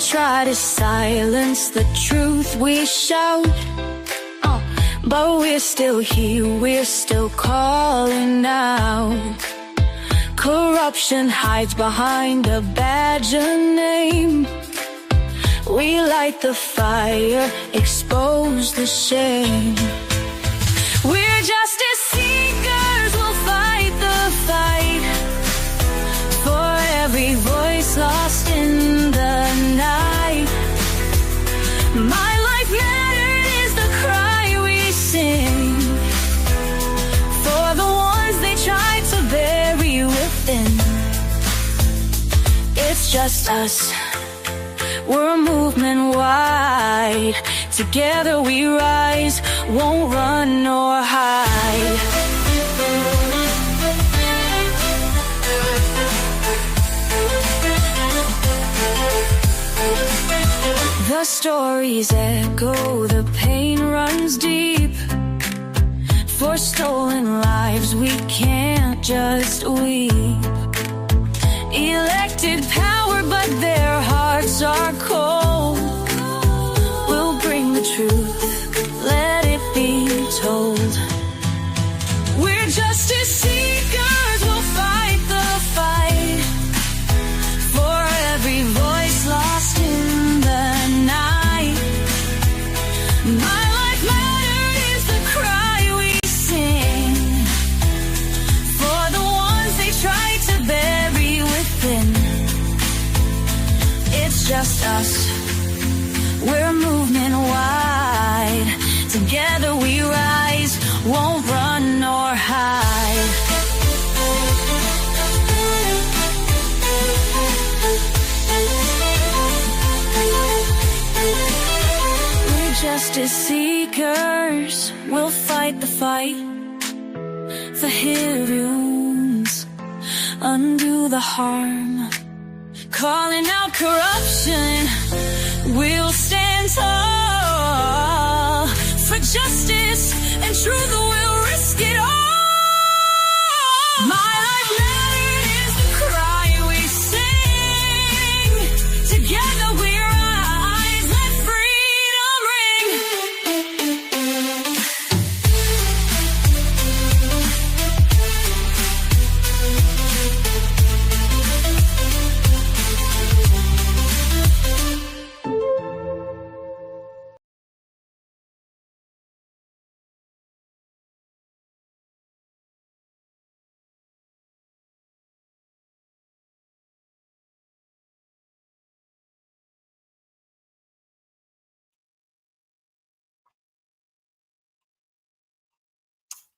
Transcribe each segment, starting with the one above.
try to silence the truth we shout, but we're still here, we're still calling out. Corruption hides behind a badge of name. We light the fire, expose the shame. We're justice seekers, we'll fight the fight for every voice lost in the night. My life mattered is the cry we sing for the ones they tried to bury within. It's just us, we're a movement wide. Together we rise, won't run nor hide. The stories echo, the pain runs deep. For stolen lives we can't just weep. Elected power but their hearts are cold. We'll bring the truth, let it be told. We're justice seekers, we'll fight the fight for every voice lost in the night. My life mattered is the cry we sing for the ones they tried to bury within. It's just us, we're a movement wide. Together we rise, won't run nor hide. We're justice seekers, we'll fight the fight for heal wounds, undo the harm. Calling out corruption, we'll stand tall for justice and truth, we'll risk it all. My life mattered is the cry we sing. Together we rise, let freedom ring.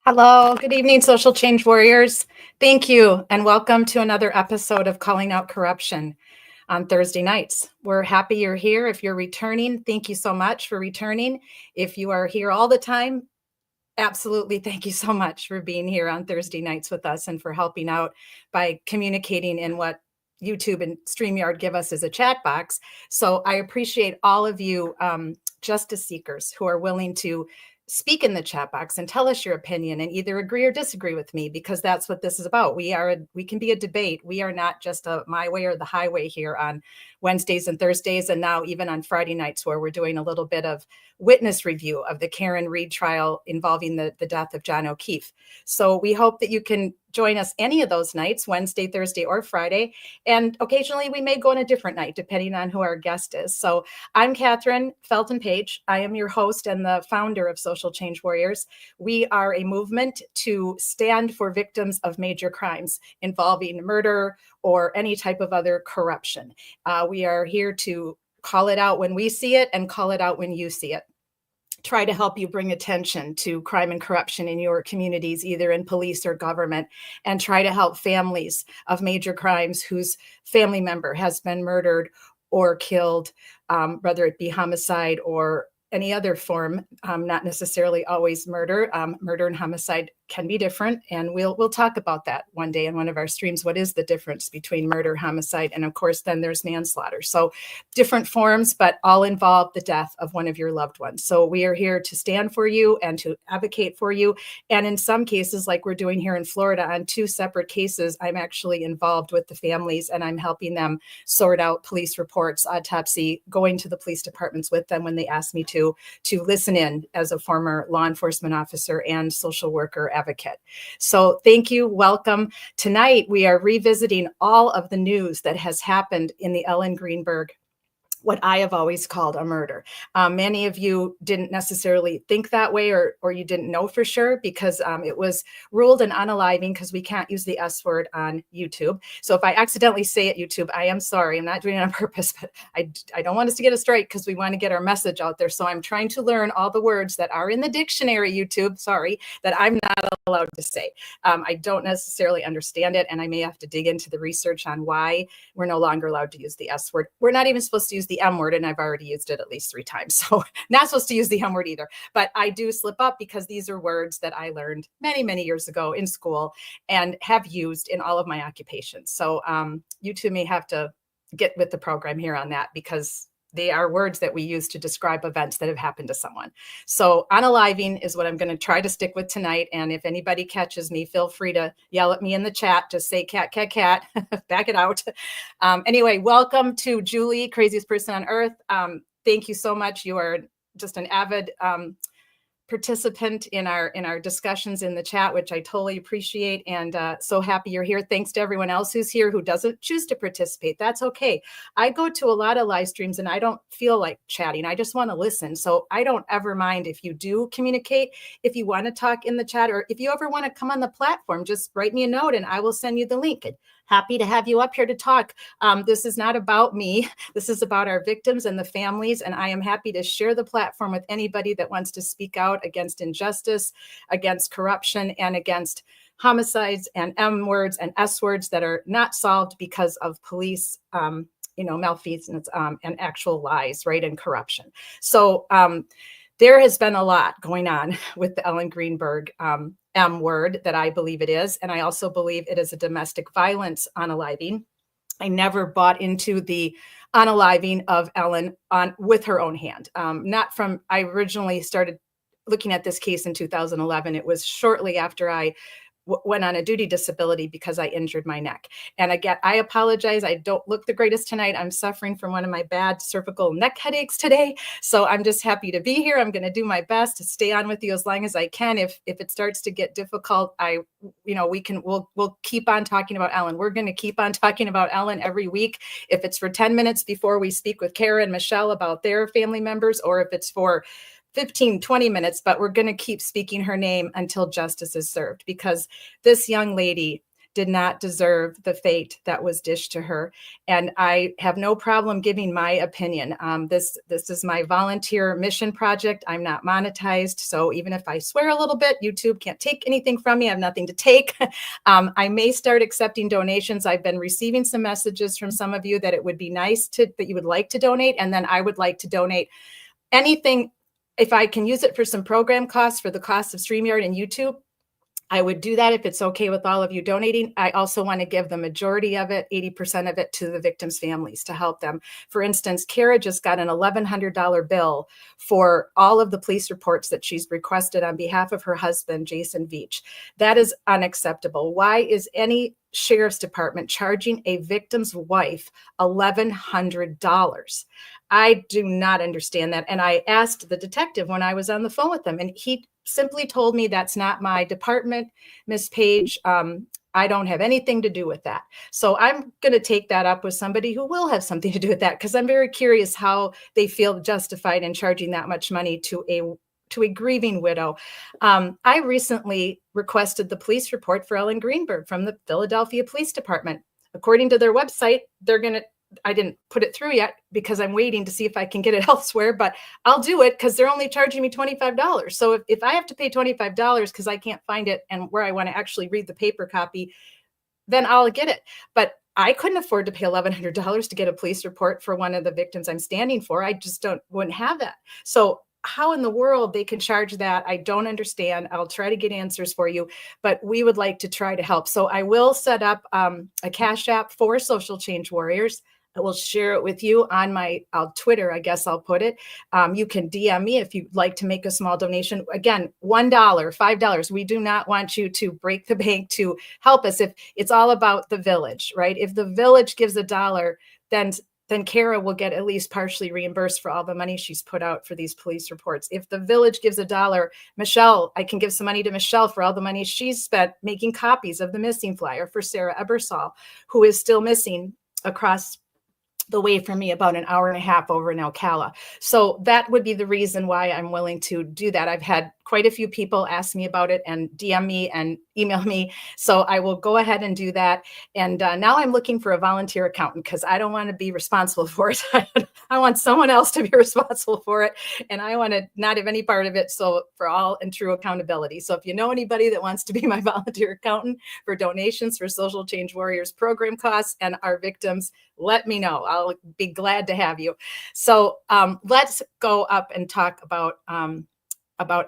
Hello, good evening, social change warriors. Thank you, and welcome to another episode of Calling Out Corruption on Thursday nights. We're happy you're here. If you're returning, thank you so much for returning. If you are here all the time, absolutely, thank you so much for being here on Thursday nights with us and for helping out by communicating in what YouTube and StreamYard give us as a chat box. So I appreciate all of you justice seekers who are willing to speak in the chat box and tell us your opinion and either agree or disagree with me, because that's what this is about. We can be a debate. We are not just a my way or the highway here on Wednesdays and Thursdays, and now even on Friday nights, where we're doing a little bit of witness review of the Karen Reed trial involving the death of John O'Keefe. So we hope that you can join us any of those nights, Wednesday, Thursday, or Friday. And occasionally we may go on a different night, depending on who our guest is. So I'm Catherine Felton Page. I am your host and the founder of Social Change Warriors. We are a movement to stand for victims of major crimes involving murder or any type of other corruption. We are here to call it out when we see it and call it out when you see it. Try to help you bring attention to crime and corruption in your communities, either in police or government, and try to help families of major crimes whose family member has been murdered or killed, whether it be homicide or any other form, not necessarily always murder. Murder and homicide can be different. And we'll talk about that one day in one of our streams. What is the difference between murder, homicide, and of course, then there's manslaughter. So different forms, but all involve the death of one of your loved ones. So we are here to stand for you and to advocate for you. And in some cases, like we're doing here in Florida on 2 separate cases, I'm actually involved with the families and I'm helping them sort out police reports, autopsy, going to the police departments with them when they ask me to listen in as a former law enforcement officer and social worker advocate. So thank you. Welcome. Tonight, we are revisiting all of the news that has happened in the Ellen Greenberg, what I have always called a murder. Many of you didn't necessarily think that way, or you didn't know for sure, because it was ruled an unaliving because we can't use the S word on YouTube. So if I accidentally say it, YouTube, I am sorry. I'm not doing it on purpose, but I don't want us to get a strike because we want to get our message out there. So I'm trying to learn all the words that are in the dictionary, YouTube, sorry, that I'm not allowed to say. I don't necessarily understand it, and I may have to dig into the research on why we're no longer allowed to use the S word. We're not even supposed to use the M word, and I've already used it at least 3 times. So not supposed to use the M word either, but I do slip up because these are words that I learned many, many years ago in school and have used in all of my occupations. So you two may have to get with the program here on that, because they are words that we use to describe events that have happened to someone. So unaliving is what I'm going to try to stick with tonight. And if anybody catches me, feel free to yell at me in the chat. Just say cat, cat, cat, back it out. Anyway, welcome to Julie, craziest person on earth. Thank you so much. You are just an avid participant in our discussions in the chat, which I totally appreciate, and so happy you're here. Thanks to everyone else who's here who doesn't choose to participate. That's okay. I go to a lot of live streams and I don't feel like chatting. I just want to listen. So I don't ever mind if you do communicate. If you want to talk in the chat, or if you ever want to come on the platform, just write me a note and I will send you the link. Happy to have you up here to talk. This is not about me. This is about our victims and the families. And I am happy to share the platform with anybody that wants to speak out against injustice, against corruption, and against homicides and M words and S words that are not solved because of police, malfeasance and actual lies, right, and corruption. So there has been a lot going on with the Ellen Greenberg M word, that I believe it is. And I also believe it is a domestic violence unaliving. I never bought into the unaliving of Ellen with her own hand. I originally started looking at this case in 2011. It was shortly after I went on a duty disability because I injured my neck. And again, I apologize. I don't look the greatest tonight. I'm suffering from one of my bad cervical neck headaches today. So I'm just happy to be here. I'm going to do my best to stay on with you as long as I can. If it starts to get difficult, we'll keep on talking about Ellen. We're going to keep on talking about Ellen every week. If it's for 10 minutes before we speak with Kara and Michelle about their family members, or if it's for 15, 20 minutes, but we're going to keep speaking her name until justice is served, because this young lady did not deserve the fate that was dished to her. And I have no problem giving my opinion. This is my volunteer mission project. I'm not monetized. So even if I swear a little bit, YouTube can't take anything from me. I have nothing to take. I may start accepting donations. I've been receiving some messages from some of you that it would be nice that you would like to donate. And then I would like to donate anything. If I can use it for some program costs, for the cost of StreamYard and YouTube, I would do that if it's okay with all of you donating. I also want to give the majority of it, 80% of it, to the victims' families to help them. For instance, Kara just got an $1,100 bill for all of the police reports that she's requested on behalf of her husband, Jason Veach. That is unacceptable. Why is any sheriff's department charging a victim's wife $1,100? I do not understand that. And I asked the detective when I was on the phone with him, and he simply told me that's not my department, Miss Page. I don't have anything to do with that. So I'm going to take that up with somebody who will have something to do with that, because I'm very curious how they feel justified in charging that much money to a grieving widow. I recently requested the police report for Ellen Greenberg from the Philadelphia Police Department. According to their website, I didn't put it through yet because I'm waiting to see if I can get it elsewhere, but I'll do it because they're only charging me $25. So if I have to pay $25 because I can't find it and where I want to actually read the paper copy, then I'll get it. But I couldn't afford to pay $1,100 to get a police report for one of the victims I'm standing for. I just wouldn't have that. So how in the world they can charge that, I don't understand. I'll try to get answers for you, but we would like to try to help. So I will set up a Cash App for Social Change Warriors. I will share it with you on my Twitter, I guess I'll put it. You can DM me if you'd like to make a small donation. Again, $1, $5. We do not want you to break the bank to help us. If it's all about the village, right? If the village gives $1, then Kara will get at least partially reimbursed for all the money she's put out for these police reports. If the village gives $1, Michelle, I can give some money to Michelle for all the money she's spent making copies of the missing flyer for Sarah Ebersol, who is still missing across the way from me, about an hour and a half over in Ocala. So that would be the reason why I'm willing to do that. I've had quite a few people ask me about it and DM me and email me. So I will go ahead and do that. And now I'm looking for a volunteer accountant because I don't want to be responsible for it. I want someone else to be responsible for it. And I want to not have any part of it. So for all and true accountability. So if you know anybody that wants to be my volunteer accountant for donations for Social Change Warriors program costs and our victims, let me know. I'll be glad to have you. So let's go up and talk about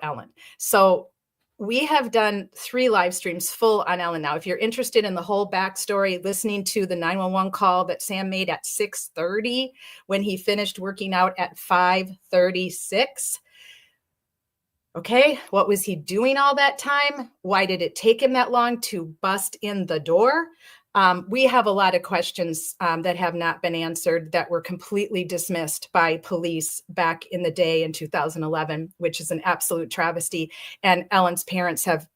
Ellen. So we have done 3 live streams full on Ellen now. If you're interested in the whole backstory, listening to the 911 call that Sam made at 6:30 when he finished working out at 5:36. Okay, what was he doing all that time? Why did it take him that long to bust in the door? We have a lot of questions that have not been answered that were completely dismissed by police back in the day in 2011, which is an absolute travesty. And Ellen's parents have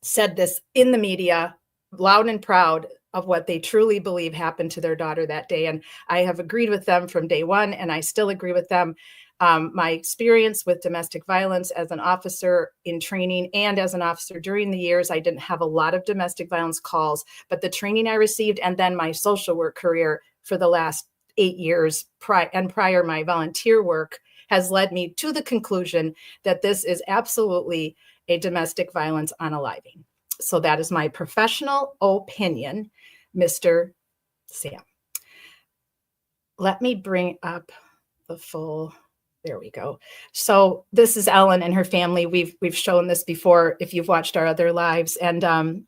said this in the media, loud and proud of what they truly believe happened to their daughter that day. And I have agreed with them from day one, and I still agree with them. My experience with domestic violence as an officer in training and as an officer during the years, I didn't have a lot of domestic violence calls, but the training I received and then my social work career for the last 8 years prior my volunteer work has led me to the conclusion that this is absolutely a domestic violence unaliving. So that is my professional opinion, Mr. Sam. Let me bring up the full. There we go. So this is Ellen and her family. We've shown this before if you've watched our other lives. And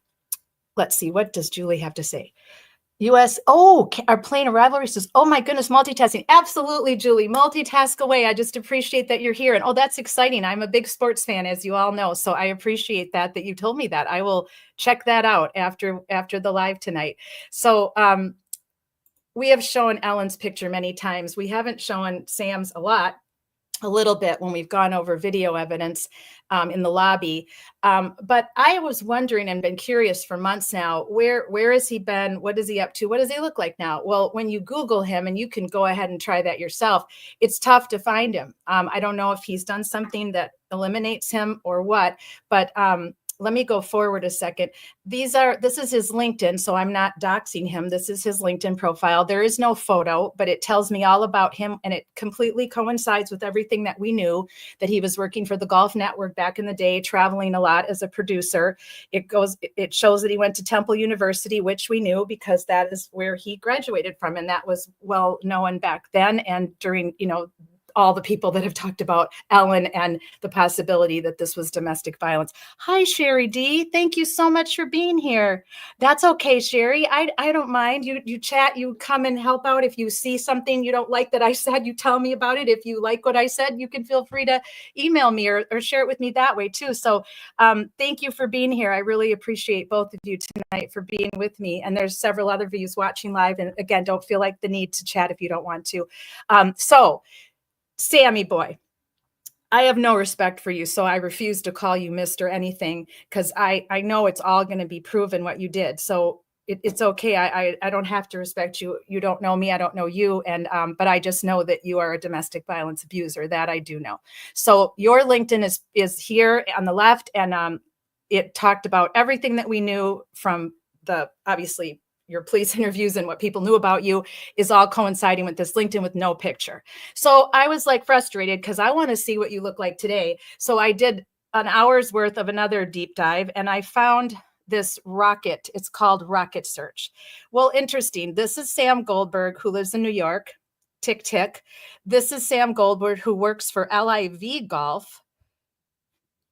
let's see, what does Julie have to say? Our plane arrival says, oh my goodness, multitasking. Absolutely, Julie, multitask away. I just appreciate that you're here. And that's exciting. I'm a big sports fan, as you all know. So I appreciate that you told me that. I will check that out after the live tonight. So we have shown Ellen's picture many times. We haven't shown Sam's a little bit when we've gone over video evidence in the lobby. But I was wondering and been curious for months now, where has he been? What is he up to? What does he look like now? Well, when you Google him, and you can go ahead and try that yourself, it's tough to find him. I don't know if he's done something that eliminates him or what, but let me go forward a second. This is his LinkedIn, so I'm not doxing him. This is his LinkedIn profile. There is no photo, but it tells me all about him, and it completely coincides with everything that we knew, that he was working for the Gulf Network back in the day, traveling a lot as a producer. It shows that he went to Temple University, which we knew because that is where he graduated from, and that was well known back then and during, all the people that have talked about Ellen and the possibility that this was domestic violence. Hi, Sherry D. Thank you so much for being here. That's okay, Sherry. I don't mind. You chat, you come and help out. If you see something you don't like that I said, you tell me about it. If you like what I said, you can feel free to email me or share it with me that way too. So thank you for being here. I really appreciate both of you tonight for being with me. And there's several other views watching live. And again, don't feel like the need to chat if you don't want to. So Sammy boy, I have no respect for you, so I refuse to call you Mr. anything because I know it's all going to be proven what you did. So it's okay. I don't have to respect you. You don't know me. I don't know you. And but I just know that you are a domestic violence abuser. That I do know. So your LinkedIn is here on the left, and it talked about everything that we knew from the obviously your police interviews and what people knew about you is all coinciding with this LinkedIn with no picture. So I was like frustrated because I want to see what you look like today. So I did an hour's worth of another deep dive and I found this rocket. It's called Rocket Search. Well, interesting. This is Sam Goldberg, who lives in New York. tick, tick. This is Sam Goldberg, who works for LIV Golf.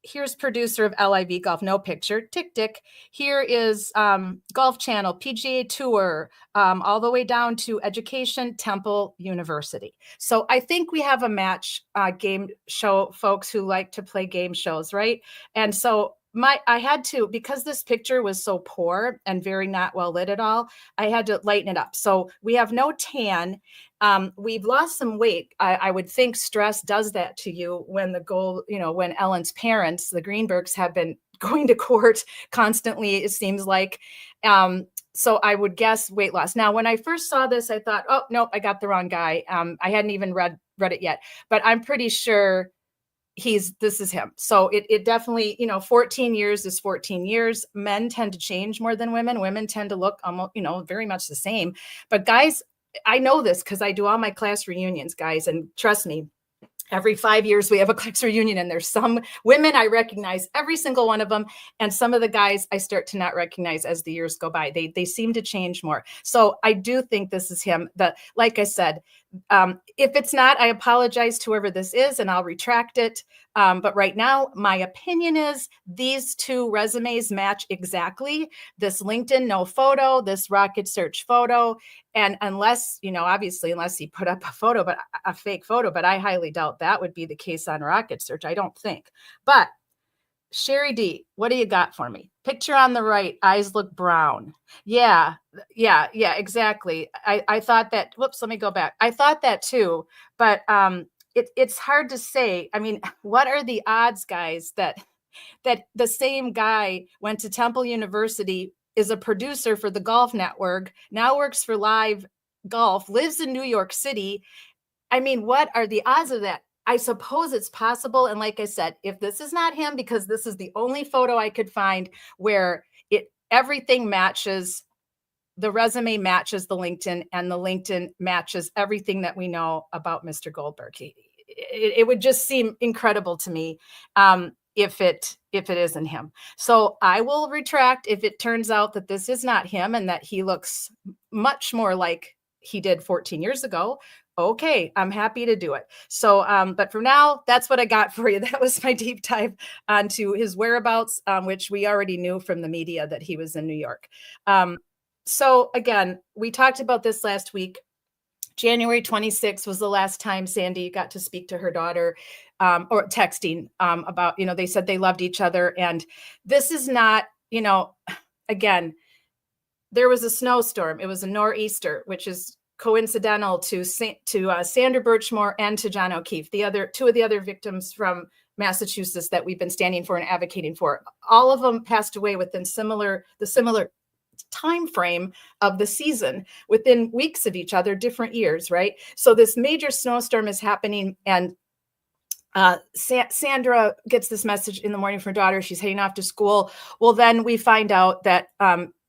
Here's producer of LIV Golf, no picture, tick, tick. Here is Golf Channel, PGA Tour, all the way down to Education, Temple University. So I think we have a match game show folks who like to play game shows, right? And so I had to, because this picture was so poor and very not well lit at all, I had to lighten it up. So we have no tan. We've lost some weight. I would think stress does that to you when when Ellen's parents, the Greenbergs, have been going to court constantly, it seems like. So I would guess weight loss. Now, when I first saw this, I thought, oh, no, I got the wrong guy. I hadn't even read it yet, but I'm pretty sure this is him. So it definitely, 14 years is 14 years. Men tend to change more than women. Women tend to look almost, very much the same. But guys, I know this because I do all my class reunions, guys. And trust me, every 5 years we have a class reunion, and there's some women I recognize every single one of them. And some of the guys I start to not recognize as the years go by. They seem to change more. So I do think this is him. Like I said, if it's not, I apologize to whoever this is, and I'll retract it. But right now, my opinion is these two resumes match exactly. This LinkedIn no photo, this rocket search photo. And unless, obviously, unless he put up a fake photo, but I highly doubt that would be the case on rocket search. I don't think. But Sherry D, what do you got for me? Picture on the right, eyes look brown. Yeah, exactly. I thought that, whoops, let me go back. I thought that too, but it's hard to say. I mean, what are the odds, guys, that the same guy went to Temple University, is a producer for the Golf Network, now works for Live Golf, lives in New York City? I mean, what are the odds of that? I suppose it's possible. And like I said, if this is not him, because this is the only photo I could find where everything matches, the resume matches the LinkedIn, and the LinkedIn matches everything that we know about Mr. Goldberg. It would just seem incredible to me if it isn't him. So I will retract if it turns out that this is not him and that he looks much more like he did 14 years ago. Okay, I'm happy to do it. So, but for now, that's what I got for you. That was my deep dive onto his whereabouts, which we already knew from the media that he was in New York. So again, we talked about this last week. January 26th was the last time Sandy got to speak to her daughter, or texting about, they said they loved each other. And this is not, again, there was a snowstorm. It was a nor'easter, which is coincidental to Sandra Birchmore and to John O'Keefe, two of the other victims from Massachusetts that we've been standing for and advocating for. All of them passed away within the similar time frame of the season, within weeks of each other, different years, right? So this major snowstorm is happening, and Sandra gets this message in the morning from her daughter. She's heading off to school. Well, then we find out that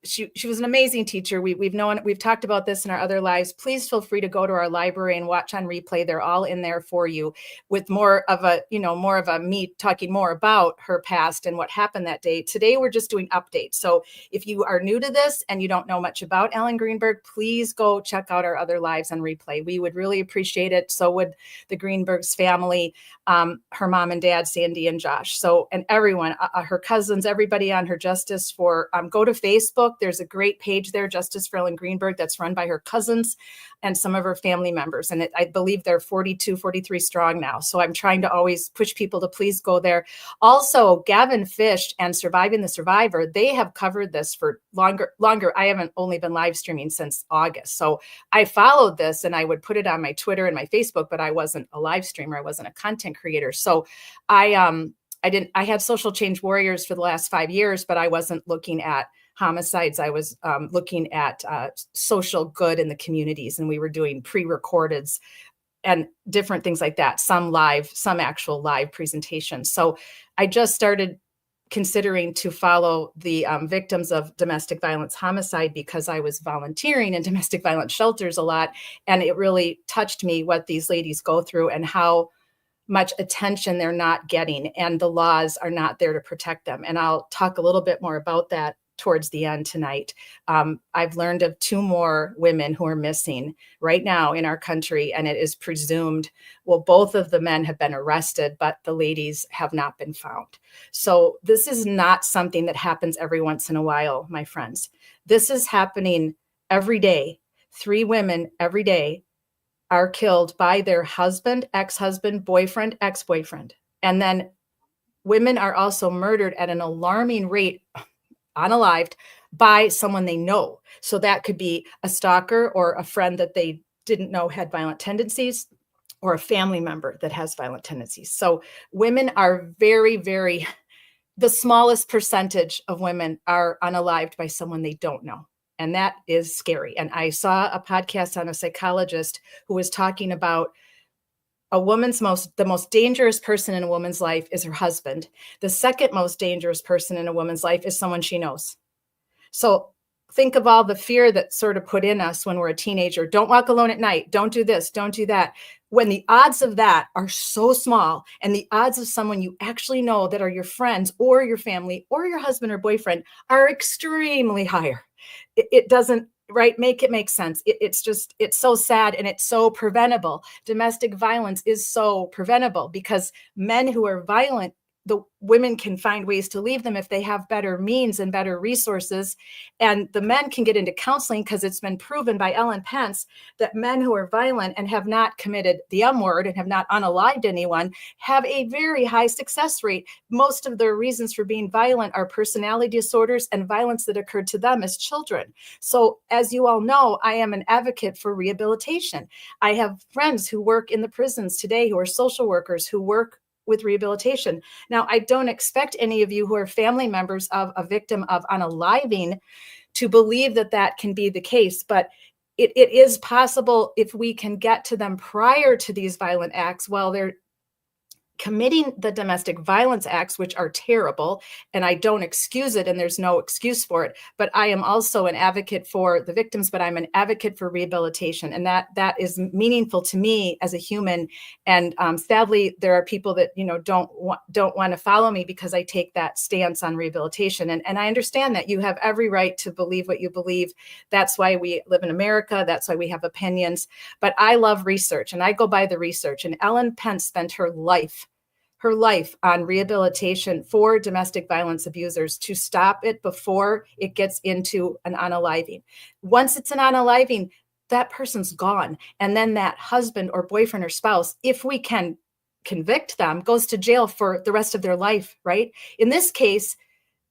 she was an amazing teacher. We've talked about this in our other lives. Please feel free to go to our library and watch on replay. They're all in there for you, with more of me talking more about her past and what happened that day. Today, we're just doing updates. So if you are new to this and you don't know much about Ellen Greenberg, please go check out our other lives on replay. We would really appreciate it. So would the Greenbergs family, her mom and dad, Sandy and Josh. So, and everyone, her cousins, everybody on her Justice for, go to Facebook. There's a great page there, Justice for Ellen Greenberg, that's run by her cousins and some of her family members. And I believe they're 42, 43 strong now. So I'm trying to always push people to please go there. Also, Gavin Fish and Surviving the Survivor, they have covered this for longer. I haven't only been live streaming since August. So I followed this and I would put it on my Twitter and my Facebook, but I wasn't a live streamer. I wasn't a content creator. So I had Social Change Warriors for the last 5 years, but I wasn't looking at homicides. I was looking at social good in the communities, and we were doing pre-recordeds and different things like that, some actual live presentations. So I just started considering to follow the victims of domestic violence homicide, because I was volunteering in domestic violence shelters a lot. And it really touched me what these ladies go through and how much attention they're not getting, and the laws are not there to protect them. And I'll talk a little bit more about that towards the end tonight. I've learned of 2 more women who are missing right now in our country, and it is presumed, well, both of the men have been arrested, but the ladies have not been found. So this is not something that happens every once in a while, my friends. This is happening every day. 3 women every day are killed by their husband, ex-husband, boyfriend, ex-boyfriend. And then women are also murdered at an alarming rate, unalived, by someone they know. So that could be a stalker or a friend that they didn't know had violent tendencies, or a family member that has violent tendencies. So women are very, very, the smallest percentage of women are unalived by someone they don't know. And that is scary. And I saw a podcast on a psychologist who was talking about the most dangerous person in a woman's life is her husband. The second most dangerous person in a woman's life is someone she knows. So think of all the fear that's sort of put in us when we're a teenager. Don't walk alone at night. Don't do this. Don't do that. When the odds of that are so small, and the odds of someone you actually know that are your friends or your family or your husband or boyfriend are extremely higher. It doesn't, right, make it make sense. It's so sad, and it's so preventable. Domestic violence is so preventable because men who are violent, the women can find ways to leave them if they have better means and better resources. And the men can get into counseling, because it's been proven by Ellen Pence that men who are violent and have not committed the M word and have not unalived anyone have a very high success rate. Most of their reasons for being violent are personality disorders and violence that occurred to them as children. So as you all know, I am an advocate for rehabilitation. I have friends who work in the prisons today who are social workers who work with rehabilitation. Now, I don't expect any of you who are family members of a victim of unaliving to believe that that can be the case, but it is possible if we can get to them prior to these violent acts while they're committing the domestic violence acts, which are terrible, and I don't excuse it, and there's no excuse for it. But I am also an advocate for the victims, but I'm an advocate for rehabilitation, and that is meaningful to me as a human. And sadly, there are people that don't want to follow me because I take that stance on rehabilitation. And I understand that you have every right to believe what you believe. That's why we live in America. That's why we have opinions. But I love research, and I go by the research. And Ellen Pence spent her life on rehabilitation for domestic violence abusers to stop it before it gets into an unaliving. Once it's an unaliving, that person's gone. And then that husband or boyfriend or spouse, if we can convict them, goes to jail for the rest of their life, right? In this case,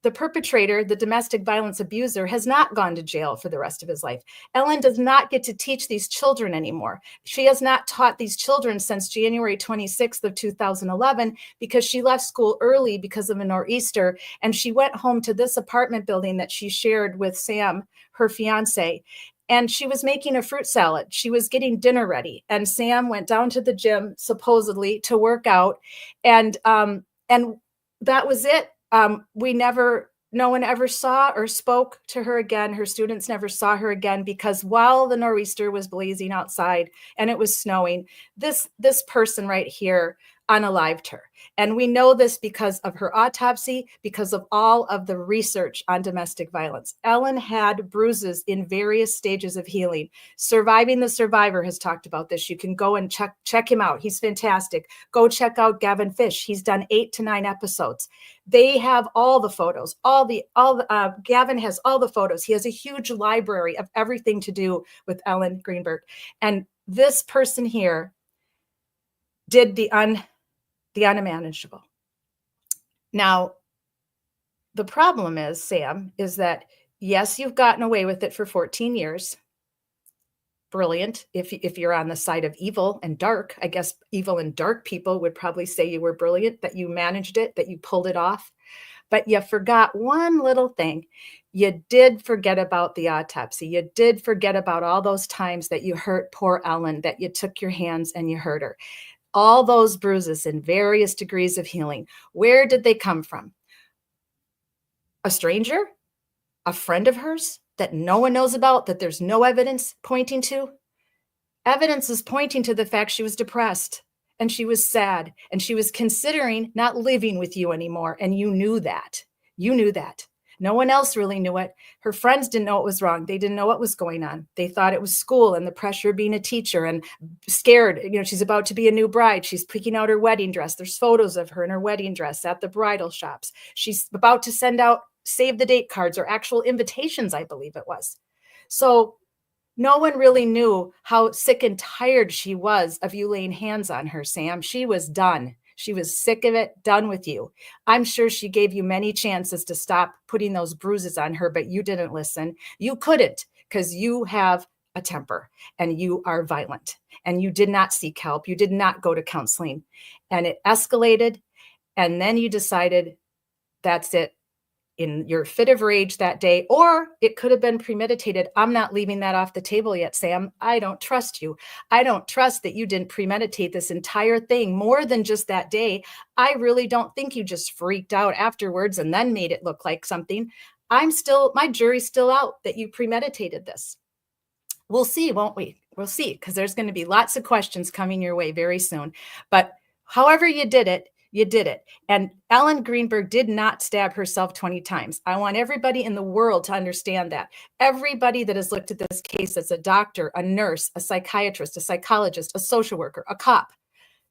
the perpetrator, the domestic violence abuser, has not gone to jail for the rest of his life. Ellen does not get to teach these children anymore. She has not taught these children since January 26th of 2011 because she left school early because of a nor'easter, and she went home to this apartment building that she shared with Sam, her fiance. And she was making a fruit salad. She was getting dinner ready. And Sam went down to the gym, supposedly, to work out. And that was it. No one ever saw or spoke to her again. Her students never saw her again because while the nor'easter was blazing outside and it was snowing, this person right here unalived her. And we know this because of her autopsy, because of all of the research on domestic violence. Ellen had bruises in various stages of healing. Surviving the Survivor has talked about this. You can go and check him out. He's fantastic. Go check out Gavin Fish. He's done 8 to 9 episodes. They have all the photos, Gavin has all the photos. He has a huge library of everything to do with Ellen Greenberg. And this person here did the unmanageable. Now, the problem is, Sam, is that yes, you've gotten away with it for 14 years. Brilliant. If you're on the side of evil and dark, I guess evil and dark people would probably say you were brilliant, that you managed it, that you pulled it off. But you forgot one little thing. You did forget about the autopsy. You did forget about all those times that you hurt poor Ellen, that you took your hands and you hurt her. All those bruises in various degrees of healing. Where did they come from? A stranger? A friend of hers that no one knows about, that there's no evidence pointing to? Evidence is pointing to the fact she was depressed and she was sad and she was considering not living with you anymore. And you knew that. You knew that. No one else really knew it. Her friends didn't know it was wrong. They didn't know what was going on. They thought it was school and the pressure of being a teacher and scared. She's about to be a new bride. She's picking out her wedding dress. There's photos of her in her wedding dress at the bridal shops. She's about to send out save the date cards or actual invitations, I believe it was. So no one really knew how sick and tired she was of you laying hands on her, Sam. She was done. She was sick of it, done with you. I'm sure she gave you many chances to stop putting those bruises on her, but you didn't listen. You couldn't because you have a temper and you are violent and you did not seek help. You did not go to counseling and it escalated. And then you decided that's it. In your fit of rage that day, or it could have been premeditated. I'm not leaving that off the table yet, Sam. I don't trust you. I don't trust that you didn't premeditate this entire thing more than just that day. I really don't think you just freaked out afterwards and then made it look like something. My jury's still out that you premeditated this. We'll see, won't we? We'll see, because there's going to be lots of questions coming your way very soon. But however you did it, you did it. And Ellen Greenberg did not stab herself 20 times. I want everybody in the world to understand that. Everybody that has looked at this case as a doctor, a nurse, a psychiatrist, a psychologist, a social worker, a cop,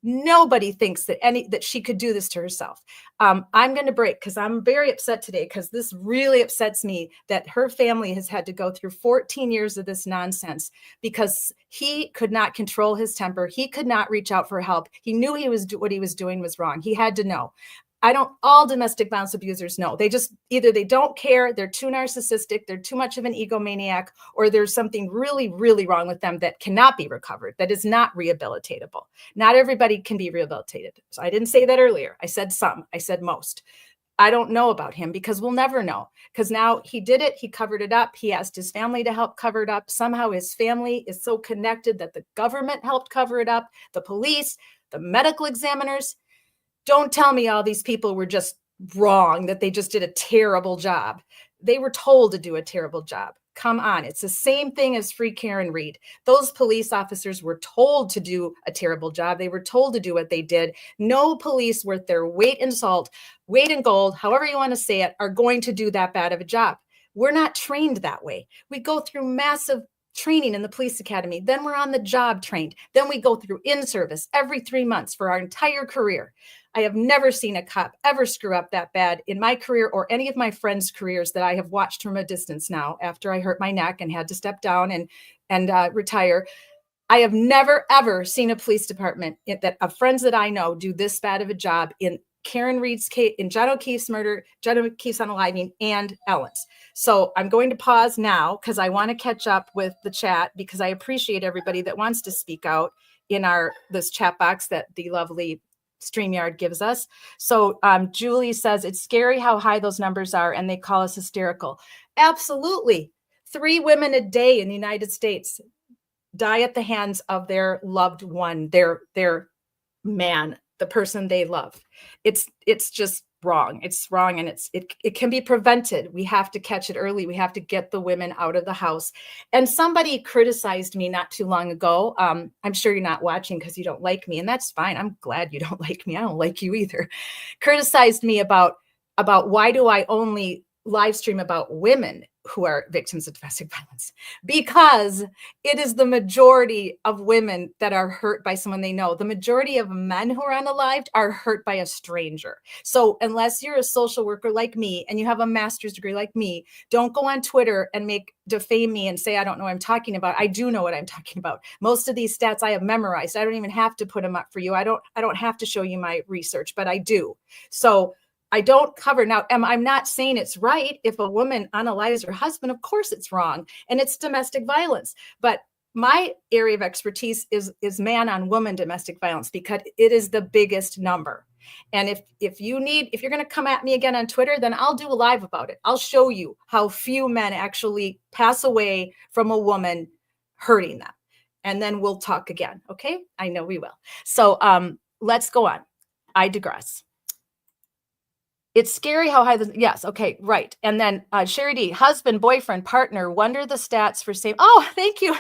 nobody thinks that she could do this to herself. I'm going to break because I'm very upset today because this really upsets me that her family has had to go through 14 years of this nonsense because he could not control his temper. He could not reach out for help. He knew what he was doing was wrong. He had to know. All domestic violence abusers know. They just either they don't care, they're too narcissistic, they're too much of an egomaniac, or there's something really, really wrong with them that cannot be recovered, that is not rehabilitatable. Not everybody can be rehabilitated. So I didn't say that earlier. I said some, I said most. I don't know about him because we'll never know. Because now he did it, he covered it up, he asked his family to help cover it up. Somehow his family is so connected that the government helped cover it up, the police, the medical examiners. Don't tell me all these people were just wrong, that they just did a terrible job. They were told to do a terrible job. Come on. It's the same thing as Free Karen Reed. Those police officers were told to do a terrible job. They were told to do what they did. No police worth their weight in salt, weight in gold, however you want to say it, are going to do that bad of a job. We're not trained that way. We go through massive training in the police academy. Then we're on the job trained. Then we go through in-service every 3 months for our entire career. I have never seen a cop ever screw up that bad in my career or any of my friends' careers that I have watched from a distance now after I hurt my neck and had to step down and retire. I have never, ever seen a police department of friends that I know do this bad of a job in Karen Reed's case, in John O'Keefe's murder, John O'Keefe's unaliving, and Ellen's. So I'm going to pause now because I want to catch up with the chat because I appreciate everybody that wants to speak out in this chat box that the lovely StreamYard gives us. So Julie says, it's scary how high those numbers are and they call us hysterical. Absolutely. 3 women a day in the United States die at the hands of their loved one, their man, the person they love. It's just wrong. It's wrong. And it can be prevented. We have to catch it early. We have to get the women out of the house. And somebody criticized me not too long ago. I'm sure you're not watching because you don't like me, and that's fine. I'm glad you don't like me. I don't like you either. Criticized me about why do I only live stream about women who are victims of domestic violence, because it is the majority of women that are hurt by someone they know. The majority of men who are unalived are hurt by a stranger. So unless you're a social worker like me and you have a master's degree like me, don't go on Twitter and defame me and say, I don't know what I'm talking about. I do know what I'm talking about. Most of these stats I have memorized. I don't even have to put them up for you. I don't have to show you my research, but I do. So I don't cover. Now, I'm not saying it's right. If a woman unalives her husband, of course it's wrong. And it's domestic violence. But my area of expertise is man on woman domestic violence because it is the biggest number. And if you're going to come at me again on Twitter, then I'll do a live about it. I'll show you how few men actually pass away from a woman hurting them. And then we'll talk again. Okay. I know we will. So let's go on. I digress. It's scary how high yes. Okay. Right. And then Sherry D, husband, boyfriend, partner, wonder the stats for same. Oh, thank you.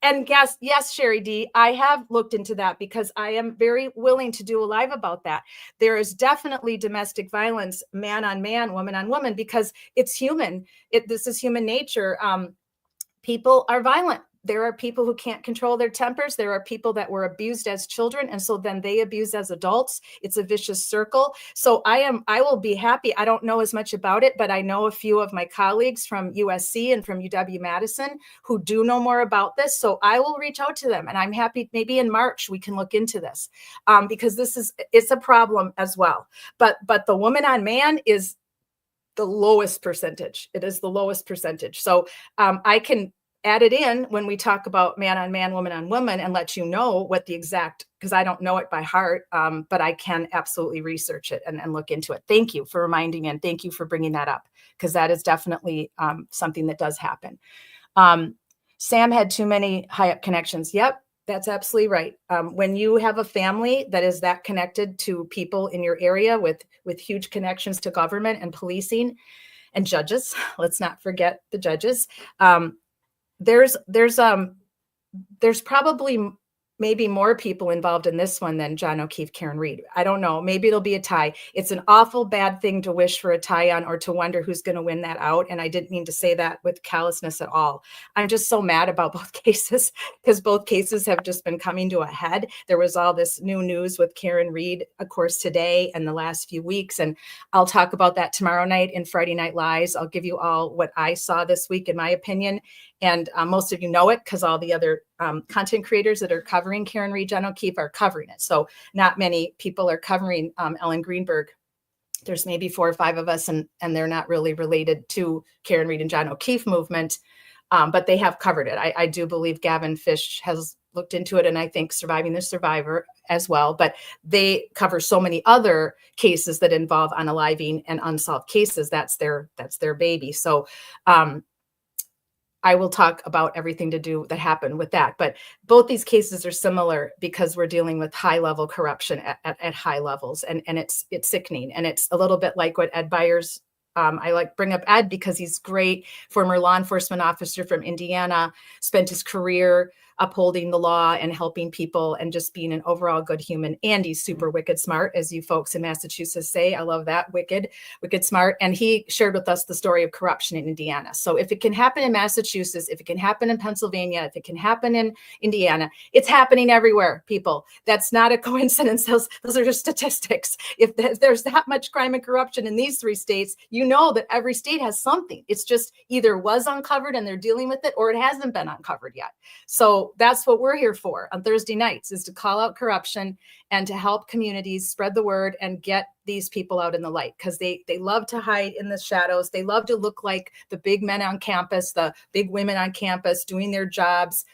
And yes, Sherry D, I have looked into that because I am very willing to do a live about that. There is definitely domestic violence, man on man, woman on woman, because it's human. This is human nature. People are violent. There are people who can't control their tempers. There are people that were abused as children, and so then they abuse as adults. It's a vicious circle. So I will be happy. I don't know as much about it, but I know a few of my colleagues from USC and from UW-Madison who do know more about this. So I will reach out to them, and I'm happy. Maybe in March we can look into this, because it's a problem as well. But the woman on man is the lowest percentage. It is the lowest percentage. So I can add it in when we talk about man on man, woman on woman, and let you know what the exact, because I don't know it by heart, but I can absolutely research it and look into it. Thank you for reminding, and thank you for bringing that up, because that is definitely something that does happen. Sam had too many high up connections. Yep. That's absolutely right. When you have a family that is that connected to people in your area with huge connections to government and policing and judges, let's not forget the judges. There's probably maybe more people involved in this one than John O'Keefe, Karen Reed. I don't know. Maybe it'll be a tie. It's an awful bad thing to wish for a tie on or to wonder who's going to win that out. And I didn't mean to say that with callousness at all. I'm just so mad about both cases because both cases have just been coming to a head. There was all this new news with Karen Reed, of course, today and the last few weeks. And I'll talk about that tomorrow night in Friday Night Lies. I'll give you all what I saw this week, in my opinion. And most of you know it because all the other content creators that are covering Karen Reed, John O'Keefe are covering it. So not many people are covering Ellen Greenberg. There's maybe 4 or 5 of us, and they're not really related to Karen Reed and John O'Keefe movement, but they have covered it. I do believe Gavin Fish has looked into it, and I think Surviving the Survivor as well. But they cover so many other cases that involve unaliving and unsolved cases. That's their baby. So I will talk about everything to do that happened with that. But both these cases are similar because we're dealing with high level corruption at high levels. And it's sickening. And it's a little bit like what Ed Byers, I bring up Ed because he's great, former law enforcement officer from Indiana, spent his career upholding the law and helping people and just being an overall good human. And he's super wicked smart, as you folks in Massachusetts say. I love that, wicked smart. And he shared with us the story of corruption in Indiana. So if it can happen in Massachusetts, if it can happen in Pennsylvania, if it can happen in Indiana, it's happening everywhere, people. That's not a coincidence. Those are just statistics. If there's that much crime and corruption in these 3 states, you know that every state has something. It's just either was uncovered and they're dealing with it, or it hasn't been uncovered yet. So that's what we're here for on Thursday nights, is to call out corruption and to help communities spread the word and get these people out in the light, because they love to hide in the shadows. They love to look like the big men on campus, the big women on campus, doing their jobs,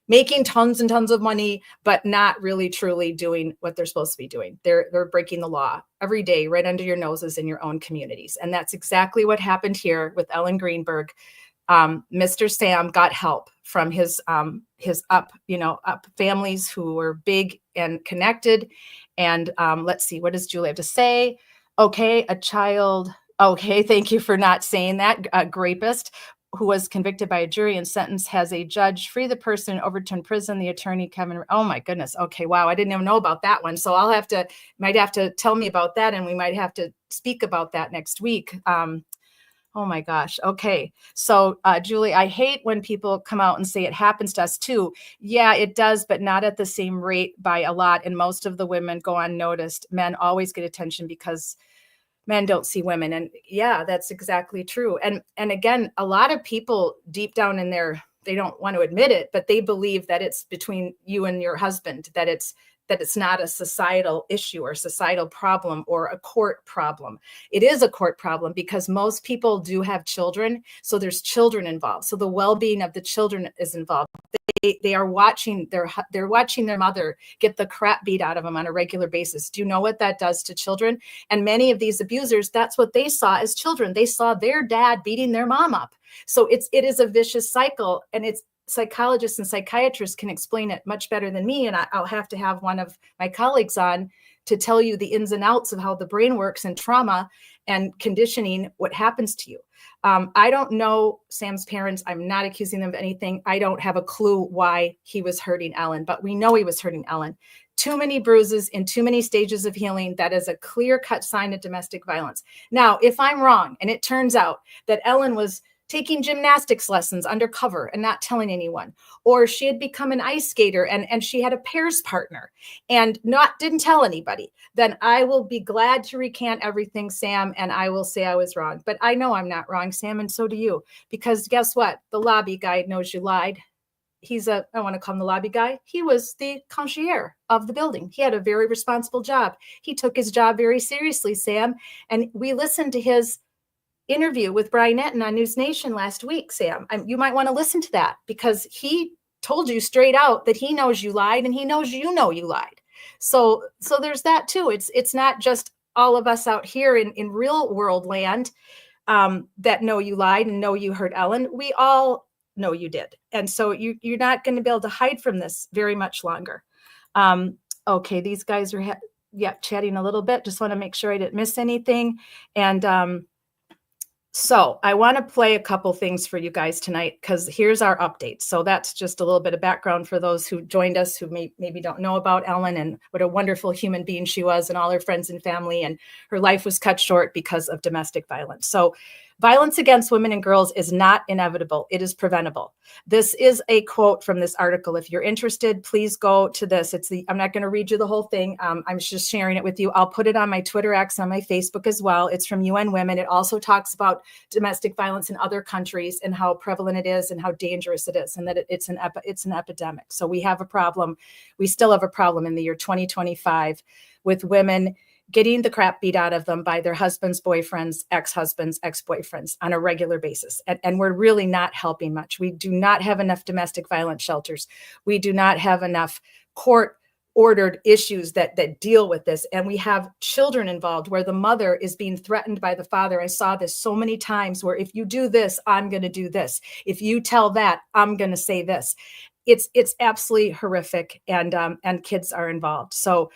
making tons and tons of money, but not really truly doing what they're supposed to be doing. They're breaking the law every day right under your noses in your own communities. And that's exactly what happened here with Ellen Greenberg. Mr. Sam got help from his up families who were big and connected. And let's see, what does Julie have to say? Okay, a child. Okay, thank you for not saying that. A rapist who was convicted by a jury and sentenced has a judge free the person and overturn prison. The attorney, Kevin. Oh my goodness. Okay, wow, I didn't even know about that one. So might have to tell me about that, and we might have to speak about that next week. Oh my gosh. Okay. So Julie, I hate when people come out and say it happens to us too. Yeah, it does, but not at the same rate by a lot. And most of the women go unnoticed. Men always get attention because men don't see women. And yeah, that's exactly true. And again, a lot of people deep down in there, they don't want to admit it, but they believe that it's between you and your husband, that it's not a societal issue or societal problem or a court problem. It is a court problem because most people do have children. So there's children involved. So the well-being of the children is involved. They are watching they're watching their mother get the crap beat out of them on a regular basis. Do you know what that does to children? And many of these abusers, that's what they saw as children. They saw their dad beating their mom up. So it is a vicious cycle, and it's psychologists and psychiatrists can explain it much better than me. And I'll have to have one of my colleagues on to tell you the ins and outs of how the brain works and trauma and conditioning, what happens to you. I don't know Sam's parents. I'm not accusing them of anything. I don't have a clue why he was hurting Ellen, but we know he was hurting Ellen. Too many bruises in too many stages of healing. That is a clear-cut sign of domestic violence. Now, if I'm wrong and it turns out that Ellen was taking gymnastics lessons undercover and not telling anyone, or she had become an ice skater and she had a pairs partner and didn't tell anybody, then I will be glad to recant everything, Sam, and I will say I was wrong. But I know I'm not wrong, Sam, and so do you, because guess what? The lobby guy knows you lied. I want to call him the lobby guy. He was the concierge of the building. He had a very responsible job. He took his job very seriously, Sam, and we listened to his interview with Brian Etten on News Nation last week, Sam. You might want to listen to that because he told you straight out that he knows you lied and he knows you know you lied. So there's that too. It's not just all of us out here in real world land that know you lied and know you hurt Ellen. We all know you did. And so you're not going to be able to hide from this very much longer. Okay, these guys are chatting a little bit. Just want to make sure I didn't miss anything. And so I want to play a couple things for you guys tonight because here's our update. So that's just a little bit of background for those who joined us who maybe don't know about Ellen and what a wonderful human being she was and all her friends and family, and her life was cut short because of domestic violence. So violence against women and girls is not inevitable. It is preventable. This is a quote from this article. If you're interested, please go to this. I'm not going to read you the whole thing. I'm just sharing it with you. I'll put it on my Twitter X, on my Facebook as well. It's from UN Women. It also talks about domestic violence in other countries and how prevalent it is and how dangerous it is, and that it's an epidemic. So we have a problem. We still have a problem in the year 2025 with women getting the crap beat out of them by their husbands, boyfriends, ex-husbands, ex-boyfriends on a regular basis. And we're really not helping much. We do not have enough domestic violence shelters. We do not have enough court-ordered issues that deal with this. And we have children involved where the mother is being threatened by the father. I saw this so many times where if you do this, I'm going to do this. If you tell that, I'm going to say this. It's absolutely horrific, and kids are involved. So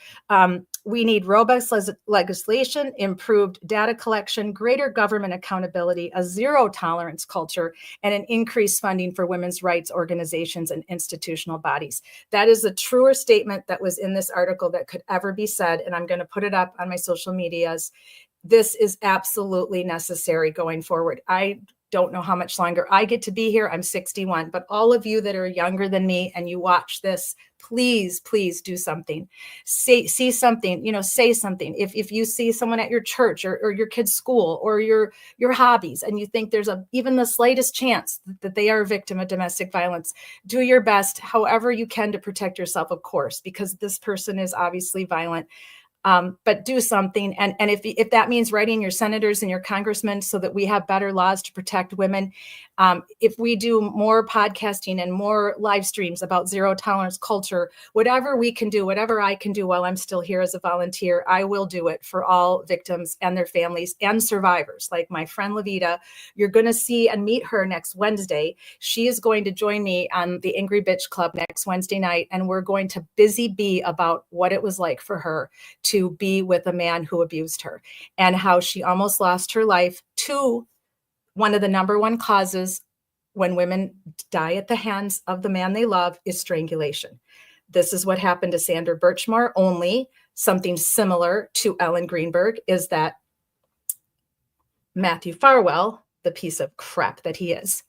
we need robust legislation, improved data collection, greater government accountability, a zero tolerance culture, and an increased funding for women's rights organizations and institutional bodies. That is a truer statement that was in this article that could ever be said, and I'm going to put it up on my social medias. This is absolutely necessary going forward. I don't know how much longer I get to be here. I'm 61, but all of you that are younger than me and you watch this, please do something. See something, say something. If you see someone at your church or your kid's school or your hobbies, and you think there's even the slightest chance that they are a victim of domestic violence, do your best, however you can, to protect yourself, of course, because this person is obviously violent. But do something. And if that means writing your senators and your congressmen so that we have better laws to protect women, if we do more podcasting and more live streams about zero tolerance culture, whatever we can do, whatever I can do while I'm still here as a volunteer, I will do it for all victims and their families and survivors. Like my friend Levita, you're going to see and meet her next Wednesday. She is going to join me on the Angry Bitch Club next Wednesday night, and we're going to be about what it was like for her to be with a man who abused her and how she almost lost her life to one of the number one causes when women die at the hands of the man they love is strangulation. This is what happened to Sandra Birchmore, only something similar to Ellen Greenberg is that Matthew Farwell, the piece of crap that he is,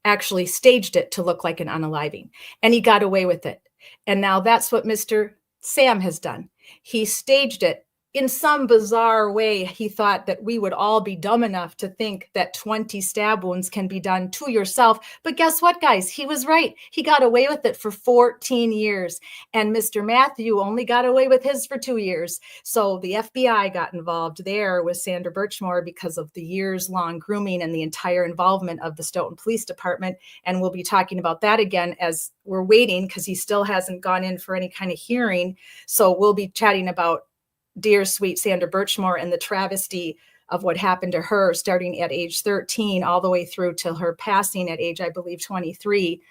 actually staged it to look like an unaliving, and he got away with it. And now that's what Mr. Sam has done. He staged it in some bizarre way. He thought that we would all be dumb enough to think that 20 stab wounds can be done to yourself. But guess what, guys? He was right. He got away with it for 14 years. And Mr. Matthew only got away with his for 2 years. So the FBI got involved there with Sandra Birchmore because of the years-long grooming and the entire involvement of the Stoughton Police Department. And we'll be talking about that again as we're waiting because he still hasn't gone in for any kind of hearing. So we'll be chatting about dear sweet Sandra Birchmore and the travesty of what happened to her starting at age 13 all the way through till her passing at age, I believe, 23.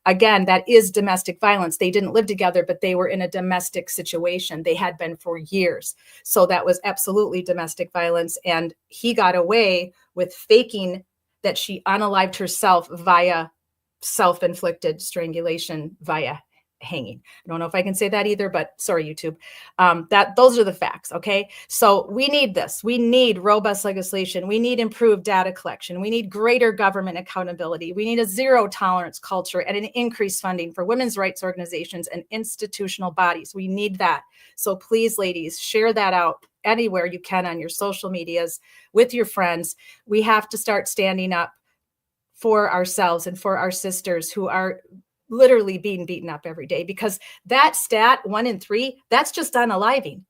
Again, that is domestic violence. They didn't live together, but they were in a domestic situation. They had been for years. So that was absolutely domestic violence. And he got away with faking that she unalived herself via self-inflicted strangulation via hanging. I don't know if I can say that either, but sorry, YouTube. Those are the facts. Okay. So we need this. We need robust legislation. We need improved data collection. We need greater government accountability. We need a zero tolerance culture and an increased funding for women's rights organizations and institutional bodies. We need that. So please, ladies, share that out anywhere you can on your social medias with your friends. We have to start standing up for ourselves and for our sisters who are literally being beaten up every day, because that stat 1 in 3, that's just unaliving.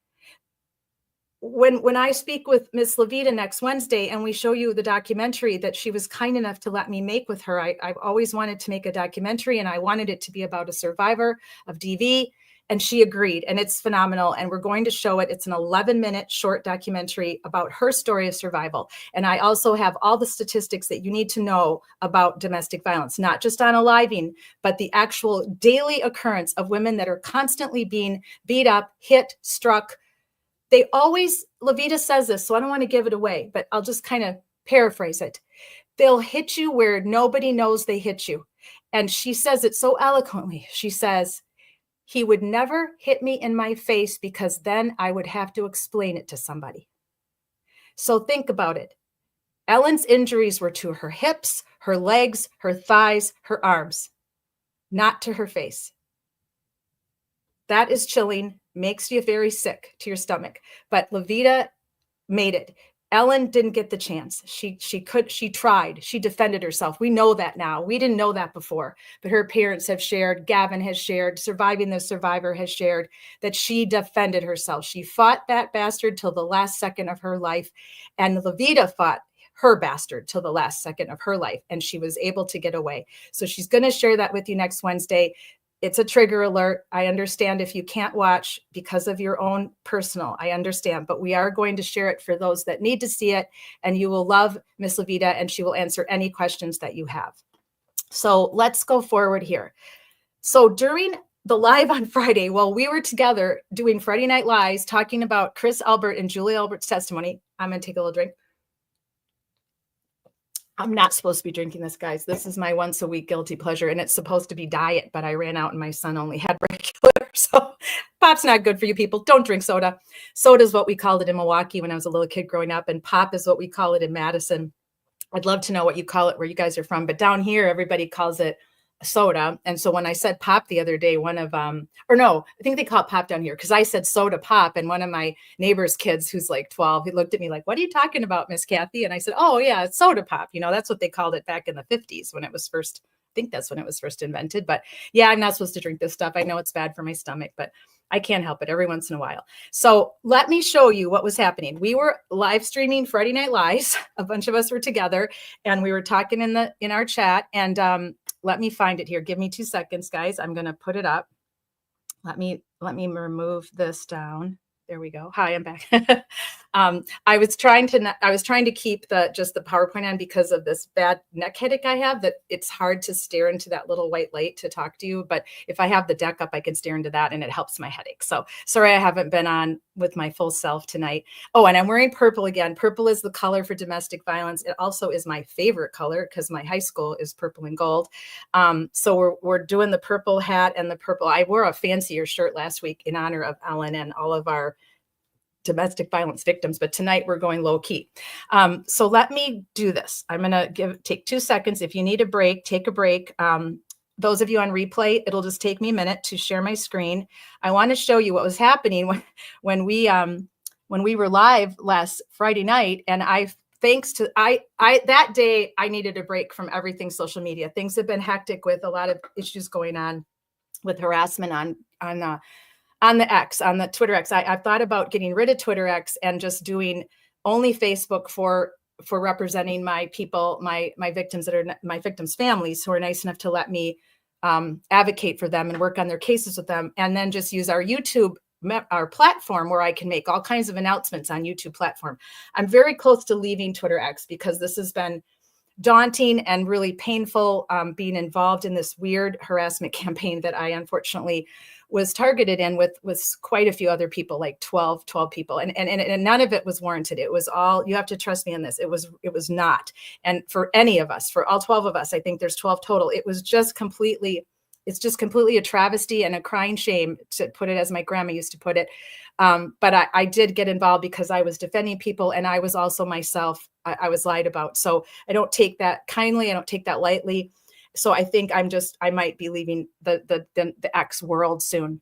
When I speak with Miss Levita next Wednesday and we show you the documentary that she was kind enough to let me make with her, I've always wanted to make a documentary, and I wanted it to be about a survivor of DV. And she agreed, and it's phenomenal. And we're going to show it. It's an 11-minute short documentary about her story of survival. And I also have all the statistics that you need to know about domestic violence, not just unaliving, but the actual daily occurrence of women that are constantly being beat up, hit, struck. They always, Levita says this, so I don't want to give it away, but I'll just kind of paraphrase it. They'll hit you where nobody knows they hit you. And she says it so eloquently. She says, "He would never hit me in my face because then I would have to explain it to somebody." So think about it. Ellen's injuries were to her hips, her legs, her thighs, her arms, not to her face. That is chilling, makes you very sick to your stomach. But Levita made it. Ellen didn't get the chance. She tried, she defended herself. We know that now. We didn't know that before, but her parents have shared, Gavin has shared, Surviving the Survivor has shared that she defended herself. She fought that bastard till the last second of her life. And Levita fought her bastard till the last second of her life. And she was able to get away. So she's going to share that with you next Wednesday. It's a trigger alert. I understand if you can't watch because of your own personal, I understand, but we are going to share it for those that need to see it, and you will love Miss Levita, and she will answer any questions that you have. So let's go forward here. So during the live on Friday, while we were together doing Friday Night Lives, talking about Chris Albert and Julie Albert's testimony, I'm going to take a little drink. I'm not supposed to be drinking this, guys. This is my once a week guilty pleasure, and it's supposed to be diet, but I ran out and my son only had regular. So pop's not good for you people. Don't drink soda. Soda is what we called it in Milwaukee when I was a little kid growing up, and pop is what we call it in Madison. I'd love to know what you call it where you guys are from, but down here, everybody calls it soda. And so when I said pop the other day, I think they call it pop down here because I said soda pop. And one of my neighbor's kids who's like 12, he looked at me like, "What are you talking about, Miss Kathy?" And I said, "Oh yeah, it's soda pop." You know, that's what they called it back in the 50s when it was first, I think that's when it was first invented. But yeah, I'm not supposed to drink this stuff. I know it's bad for my stomach, but I can't help it every once in a while. So let me show you what was happening. We were live streaming Friday Night Lives. A bunch of us were together and we were talking in our chat, and let me find it here. Give me 2 seconds, guys. I'm going to put it up. Let me remove this down. There we go. Hi, I'm back. I was trying to keep just the PowerPoint on because of this bad neck headache I have, that it's hard to stare into that little white light to talk to you. But if I have the deck up, I can stare into that and it helps my headache. So sorry, I haven't been on with my full self tonight. Oh, and I'm wearing purple again. Purple is the color for domestic violence. It also is my favorite color because my high school is purple and gold. So we're doing the purple hat and the purple. I wore a fancier shirt last week in honor of Ellen and all of our domestic violence victims, but tonight we're going low key. So let me do this. I'm going to take 2 seconds. If you need a break, take a break. Those of you on replay, it'll just take me a minute to share my screen. I want to show you what was happening when we were live last Friday night. And that day I needed a break from everything social media. Things have been hectic with a lot of issues going on with harassment on the Twitter X. I've thought about getting rid of Twitter X and just doing only Facebook for representing my people, my victims that are my victims' families who are nice enough to let me advocate for them and work on their cases with them, and then just use our YouTube, our platform, where I can make all kinds of announcements on YouTube platform. I'm very close to leaving Twitter X because this has been daunting and really painful being involved in this weird harassment campaign that I unfortunately was targeted in with quite a few other people, like 12 people. And none of it was warranted. It was all, you have to trust me on this. It was not. And for any of us, for all 12 of us, I think there's 12 total. It's just completely a travesty and a crying shame, to put it as my grandma used to put it. But I did get involved because I was defending people, and I was also myself, I was lied about. So I don't take that kindly. I don't take that lightly. So I think I might be leaving the X world soon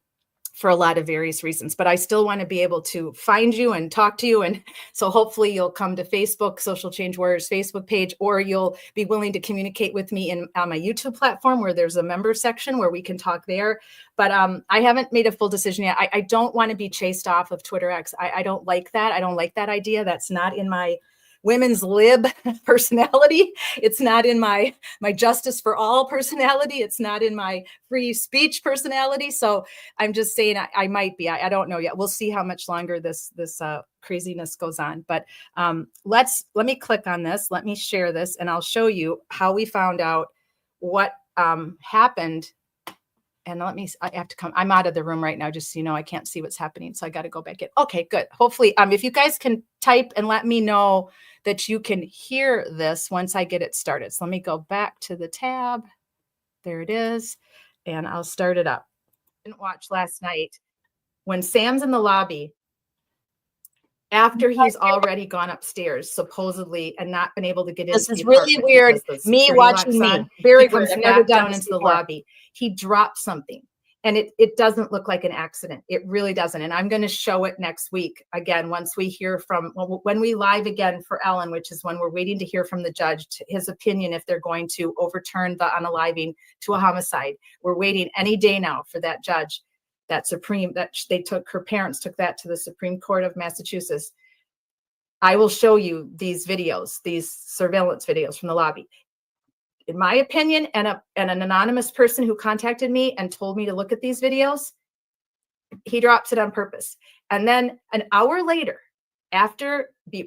for a lot of various reasons, but I still want to be able to find you and talk to you. And so hopefully you'll come to Facebook, Social Change Warriors Facebook page, or you'll be willing to communicate with me on my YouTube platform, where there's a member section where we can talk there. But I haven't made a full decision yet. I don't want to be chased off of Twitter X. I don't like that. I don't like that idea. That's not in my women's lib personality. It's not in my justice for all personality. It's not in my free speech personality. So I'm just saying I might be. I don't know yet. We'll see how much longer this craziness goes on. But let me click on this. Let me share this, and I'll show you how we found out what happened. And I have to come. I'm out of the room right now, just so you know. I can't see what's happening, so I got to go back in. Okay, good. Hopefully, if you guys can type and let me know that you can hear this once I get it started. So let me go back to the tab. There it is. And I'll start it up. I didn't watch last night when Sam's in the lobby, after he's already gone upstairs, supposedly, and not been able to get into this is really weird. Me watching me. Very weird. I've never done into the lobby. He dropped something, and it doesn't look like an accident. It really doesn't. And I'm going to show it next week again, once we hear from, when we live again for Ellen, which is when we're waiting to hear from the judge, his opinion, if they're going to overturn the unaliving to a homicide. We're waiting any day now for that judge. That her parents took that to the Supreme Court of Massachusetts. I will show you these videos, these surveillance videos from the lobby. In my opinion, and an anonymous person who contacted me and told me to look at these videos, he drops it on purpose. And then an hour later,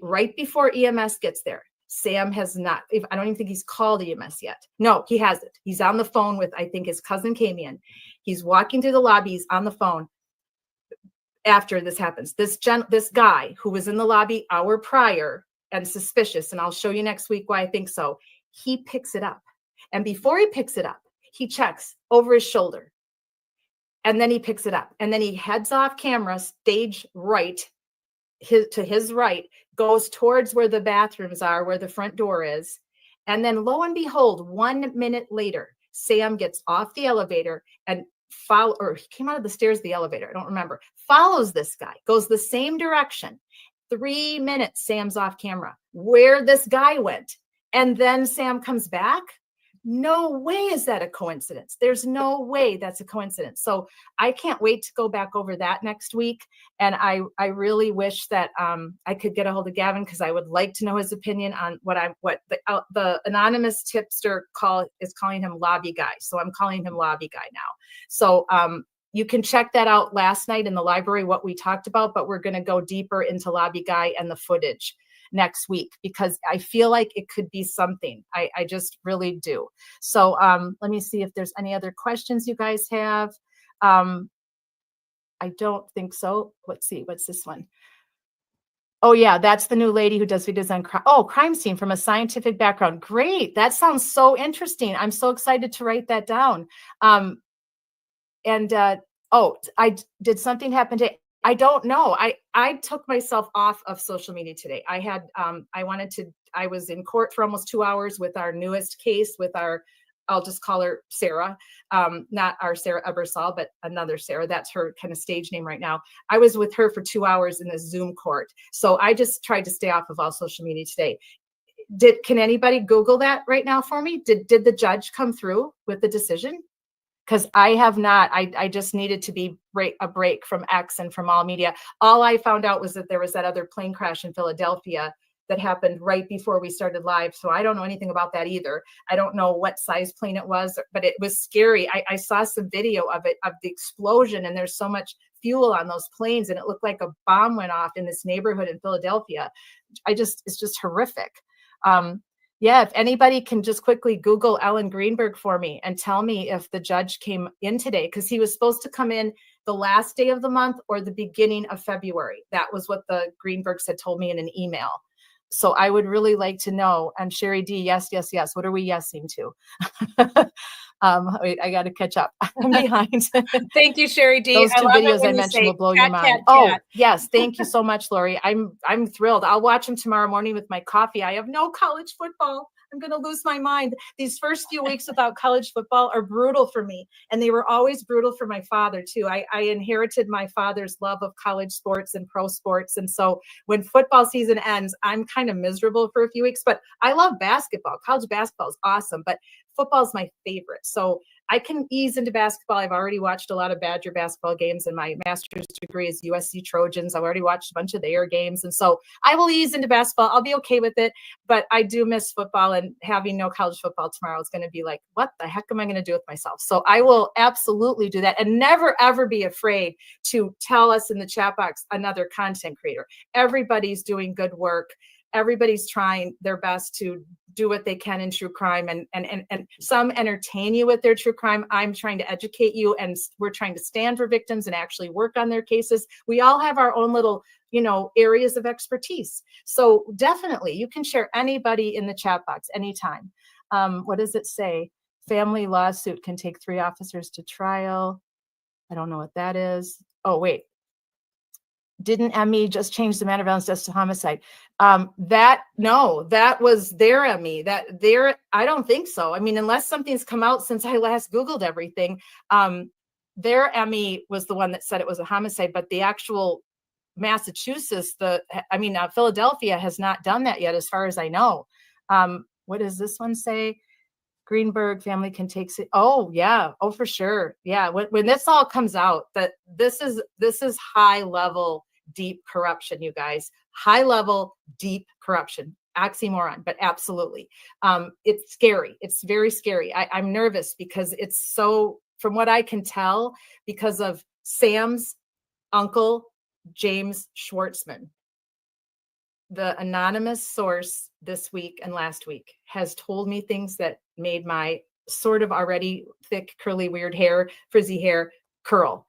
right before EMS gets there, Sam has not, I don't even think he's called EMS yet. No, he hasn't. He's on the phone with, I think his cousin came in. He's walking through the lobbies on the phone after this happens. This guy who was in the lobby hour prior and suspicious, and I'll show you next week why I think so, he picks it up. And before he picks it up, he checks over his shoulder. And then he picks it up. And then he heads off camera, stage right, to his right, goes towards where the bathrooms are, where the front door is. And then lo and behold, 1 minute later, Sam gets off the elevator and he came out of the stairs of the elevator, I don't remember, follows this guy, goes the same direction. 3 minutes, Sam's off camera, where this guy went. And then Sam comes back. No way is that a coincidence. There's no way that's a coincidence. So I can't wait to go back over that next week. And I really wish that I could get a hold of Gavin, because I would like to know his opinion on what the anonymous tipster is calling him lobby guy. So I'm calling him lobby guy now. So you can check that out last night in the library, what we talked about, but we're going to go deeper into lobby guy and the footage next week, because I feel like it could be something. I just really do. So let me see if there's any other questions you guys have. I don't think so. Let's see, what's this one? Oh yeah, that's the new lady who does videos on crime scene from a scientific background. Great, that sounds so interesting. I'm so excited to write that down. Did something happen to? I don't know. I took myself off of social media today. I was in court for almost 2 hours with our newest case with I'll just call her Sarah, not our Sarah Ebersol, but another Sarah. That's her kind of stage name right now. I was with her for 2 hours in a Zoom court. So I just tried to stay off of all social media today. Can anybody Google that right now for me? Did the judge come through with the decision? Because I have not. I just needed to be a break from X and from all media. All I found out was that there was that other plane crash in Philadelphia that happened right before we started live. So I don't know anything about that either. I don't know what size plane it was, but it was scary. I saw some video of it, of the explosion, and there's so much fuel on those planes, and it looked like a bomb went off in this neighborhood in Philadelphia. It's just horrific. Yeah, if anybody can just quickly Google Ellen Greenberg for me and tell me if the judge came in today, because he was supposed to come in the last day of the month or the beginning of February. That was what the Greenbergs had told me in an email. So I would really like to know. And Sherry D, yes, yes, yes. What are we yesing to? Wait, I got to catch up. I'm behind. Thank you, Sherry D. Those two videos I mentioned will blow your mind. Oh, yes. Thank you so much, Lori. I'm thrilled. I'll watch them tomorrow morning with my coffee. I have no college football. I'm going to lose my mind. These first few weeks without college football are brutal for me. And they were always brutal for my father, too. I inherited my father's love of college sports and pro sports. And so when football season ends, I'm kind of miserable for a few weeks. But I love basketball. College basketball is awesome. But football is my favorite. So I can ease into basketball. I've already watched a lot of Badger basketball games, and my master's degree is USC Trojans. I've already watched a bunch of their games. And so I will ease into basketball. I'll be okay with it. But I do miss football, and having no college football tomorrow is going to be like, what the heck am I going to do with myself? So I will absolutely do that, and never, ever be afraid to tell us in the chat box another content creator. Everybody's doing good work. Everybody's trying their best to do what they can in true crime, and some entertain you with their true crime. I'm trying to educate you, and we're trying to stand for victims and actually work on their cases. We all have our own little, areas of expertise. So definitely you can share anybody in the chat box anytime. What does it say? Family lawsuit can take 3 officers to trial. I don't know what that is. Oh, wait. Didn't ME just change the manner of violence deaths to homicide? That was their ME. I don't think so. I mean, unless something's come out since I last Googled everything, their ME was the one that said it was a homicide, but the actual Massachusetts, Philadelphia has not done that yet, as far as I know. What does this one say? Greenberg family can take. Oh yeah. Oh, for sure. Yeah. When this all comes out, that this is high level, deep corruption, you guys. High level, deep corruption. Oxymoron, but absolutely. It's scary. It's very scary. I'm nervous because it's so, from what I can tell, because of Sam's uncle, James Schwartzman. The anonymous source this week and last week has told me things that made my sort of already thick, curly, weird hair, frizzy hair curl.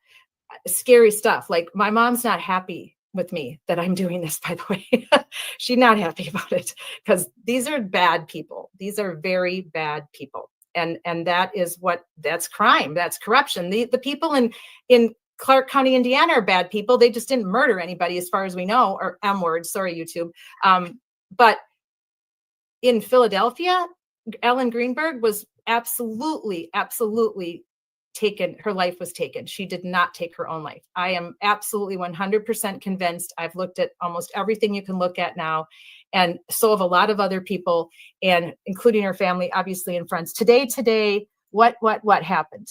Scary stuff. Like, my mom's not happy with me that I'm doing this, by the way. She's not happy about it, because these are bad people. These are very bad people. And that's crime. That's corruption. The people in Clark County, Indiana are bad people. They just didn't murder anybody, as far as we know, or M word. Sorry, YouTube. But in Philadelphia, Ellen Greenberg was absolutely taken. Her life was taken. She did not take her own life. I am absolutely 100% convinced. I've looked at almost everything you can look at now, and so have a lot of other people, and including her family, obviously, and friends. Today, what happened?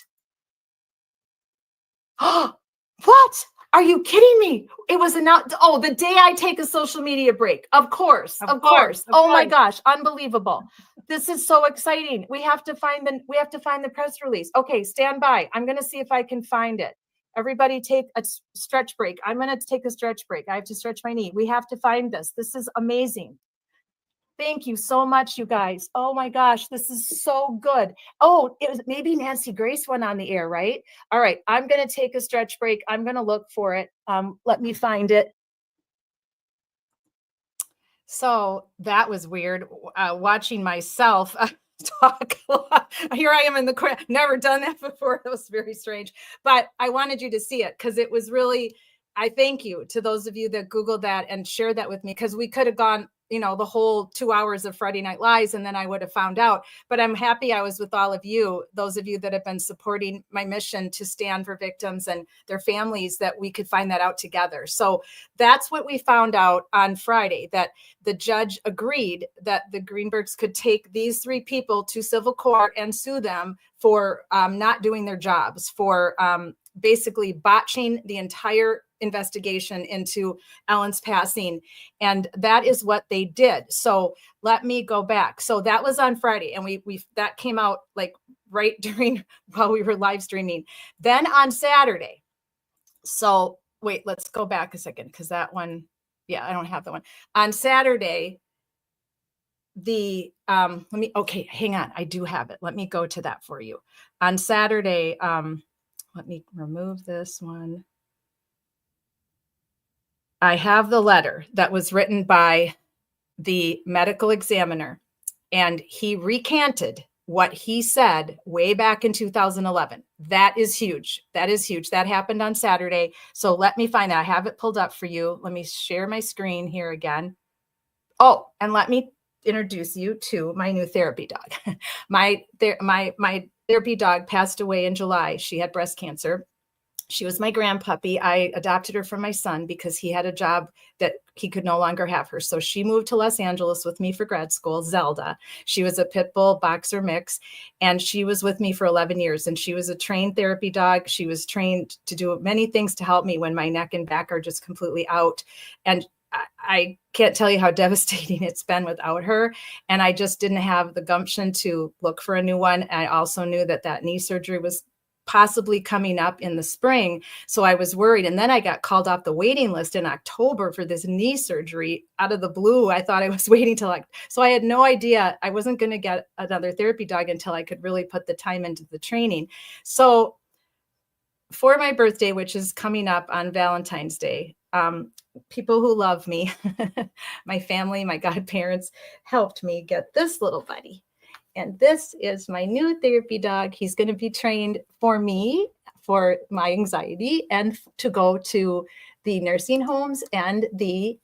What? Are you kidding me? It was the day I take a social media break. Of course. Oh my gosh, unbelievable. This is so exciting. We have to find the press release. Okay, stand by. I'm going to see if I can find it. Everybody take a stretch break. I'm going to take a stretch break. I have to stretch my knee. We have to find this. This is amazing. Thank you so much, you guys. Oh my gosh, this is so good. Oh, it was maybe Nancy Grace went on the air, right? All right, I'm going to take a stretch break. I'm going to look for it. Let me find it. So that was weird, watching myself talk a lot. Here I am in the corner. Never done that before. It was very strange, but I wanted you to see it because it was really, I thank you to those of you that Googled that and shared that with me, because we could have gone, the whole 2 hours of Friday Night Lies, and then I would have found out. But I'm happy I was with all of you, those of you that have been supporting my mission to stand for victims and their families, that we could find that out together. So that's what we found out on Friday, that the judge agreed that the Greenbergs could take these 3 people to civil court and sue them for not doing their jobs, for basically botching the entire investigation into Ellen's passing. And that is what they did. So let me go back. So that was on Friday, and we that came out like right during while we were live streaming. Then on Saturday. So wait, let's go back a second, because that one, yeah, I don't have that one. On Saturday, okay, hang on. I do have it. Let me go to that for you. On Saturday, let me remove this one. I have the letter that was written by the medical examiner, and he recanted what he said way back in 2011. That is huge. That is huge. That happened on Saturday. So let me find that. I have it pulled up for you. Let me share my screen here again. Oh, and let me introduce you to my new therapy dog. My therapy dog passed away in July. She had breast cancer. She was my grandpuppy. I adopted her from my son because he had a job that he could no longer have her. So she moved to Los Angeles with me for grad school, Zelda. She was a pit bull boxer mix, and she was with me for 11 years. And she was a trained therapy dog. She was trained to do many things to help me when my neck and back are just completely out. And I can't tell you how devastating it's been without her. And I just didn't have the gumption to look for a new one. I also knew that knee surgery was possibly coming up in the spring. So I was worried. And then I got called off the waiting list in October for this knee surgery out of the blue. I thought I was waiting till so I had no idea I wasn't going to get another therapy dog until I could really put the time into the training. So for my birthday, which is coming up on Valentine's Day, people who love me, my family, my godparents helped me get this little buddy. And this is my new therapy dog. He's going to be trained for me, for my anxiety, and to go to the nursing homes and the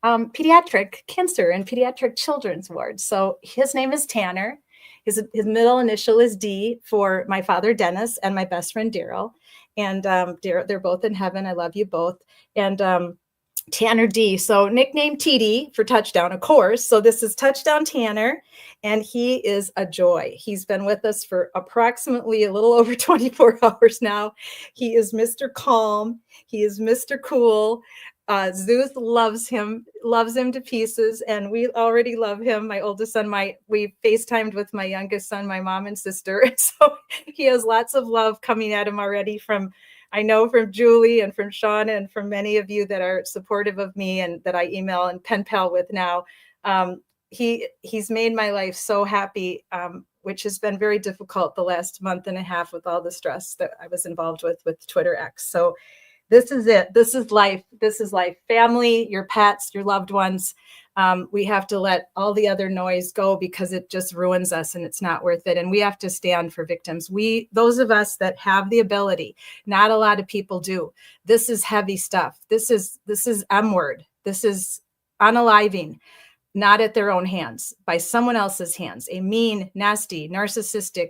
pediatric cancer and pediatric children's wards. So his name is Tanner. His middle initial is D for my father, Dennis, and my best friend, Daryl. And they're both in heaven. I love you both. And Tanner D. So nicknamed TD for touchdown, of course. So this is Touchdown Tanner, and he is a joy. He's been with us for approximately a little over 24 hours now. He is Mr. Calm. He is Mr. Cool. Zeus loves him to pieces, and we already love him. My oldest son, we FaceTimed with my youngest son, my mom and sister. And so he has lots of love coming at him already from Julie and from Sean and from many of you that are supportive of me and that I email and pen pal with now. He's made my life so happy, which has been very difficult the last month and a half with all the stress that I was involved with Twitter X. So this is it. This is life. This is life. Family, your pets, your loved ones. We have to let all the other noise go because it just ruins us and it's not worth it. And we have to stand for victims. Those of us that have the ability, not a lot of people do. This is heavy stuff. This is M word. This is unaliving, not at their own hands, by someone else's hands, a mean, nasty, narcissistic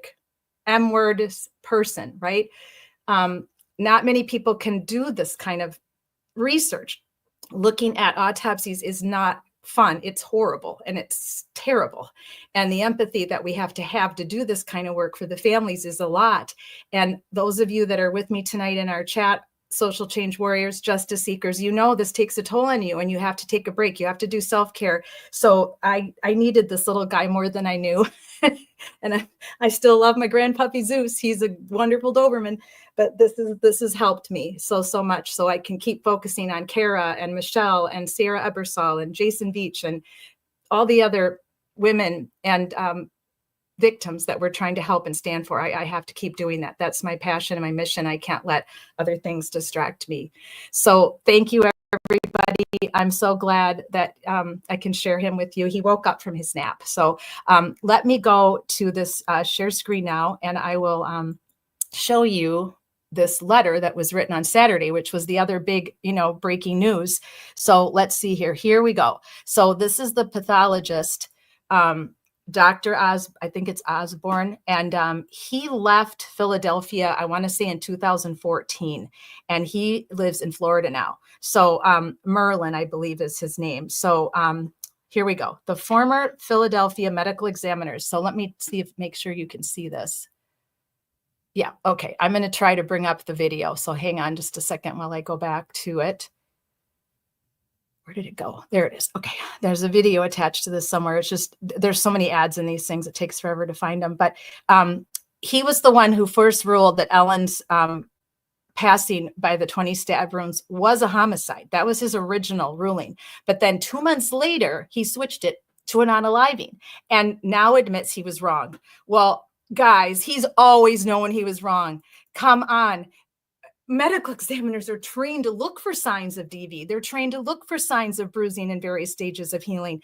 M word person, right? Not many people can do this kind of research. Looking at autopsies is not fun. It's horrible and it's terrible. And the empathy that we have to do this kind of work for the families is a lot. And those of you that are with me tonight in our chat, social change warriors, justice seekers, this takes a toll on you and you have to take a break. You have to do self-care. So I needed this little guy more than I knew. And I still love my grandpuppy Zeus. He's a wonderful Doberman, but this has helped me so much. So I can keep focusing on Kara and Michelle and Sarah Ebersol and Jason Beach and all the other women and victims that we're trying to help and stand for. I have to keep doing that. That's my passion and my mission. I can't let other things distract me. So thank you, everybody. I'm so glad that I can share him with you. He woke up from his nap. So let me go to this share screen now, and I will show you this letter that was written on Saturday, which was the other big, breaking news. So let's see here. Here we go. So this is the pathologist, Dr. I think it's Osborne, and he left Philadelphia, I want to say in 2014, and he lives in Florida now. So Merlin, I believe is his name. So here we go. The former Philadelphia medical examiners. So let me make sure you can see this. Yeah, okay. I'm going to try to bring up the video. So hang on just a second while I go back to it. Where did it go? There it is. Okay. There's a video attached to this somewhere. It's just, there's so many ads in these things. It takes forever to find them. But he was the one who first ruled that Ellen's passing by the 20 stab wounds was a homicide. That was his original ruling. But then 2 months later, he switched it to an unaliving, and now admits he was wrong. Well, guys, he's always known he was wrong. Come on. Medical examiners are trained to look for signs of DV. They're trained to look for signs of bruising in various stages of healing.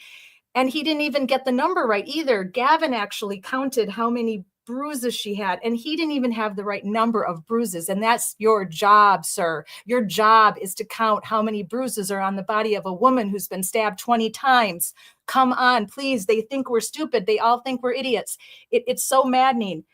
And he didn't even get the number right either. Gavin actually counted how many bruises she had, and he didn't even have the right number of bruises. And that's your job, sir. Your job is to count how many bruises are on the body of a woman who's been stabbed 20 times. Come on, please. They think we're stupid. They all think we're idiots. It's so maddening.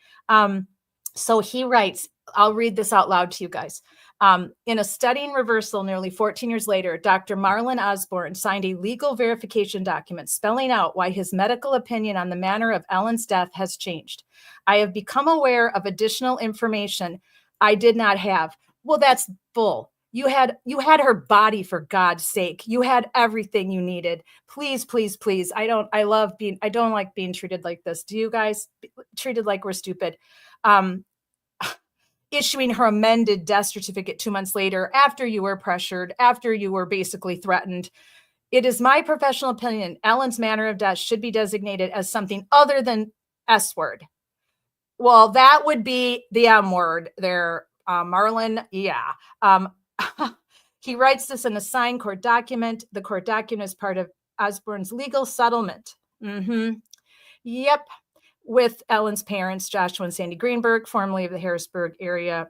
So he writes, I'll read this out loud to you guys. In a stunning reversal nearly 14 years later, Dr. Marlon Osborne signed a legal verification document spelling out why his medical opinion on the manner of Ellen's death has changed. I have become aware of additional information I did not have. Well, that's bull. You had her body, for God's sake. You had everything you needed. Please, please, please. I don't like being treated like this. Do you guys? Treated like we're stupid. Issuing her amended death certificate 2 months later, after you were pressured, after you were basically threatened. It is my professional opinion, Ellen's manner of death should be designated as something other than S word. Well, that would be the M word there, Marlon. Yeah. He writes this in a signed court document. The court document is part of Osborne's legal settlement. Yep. With Ellen's parents, Joshua and Sandy Greenberg, formerly of the Harrisburg area.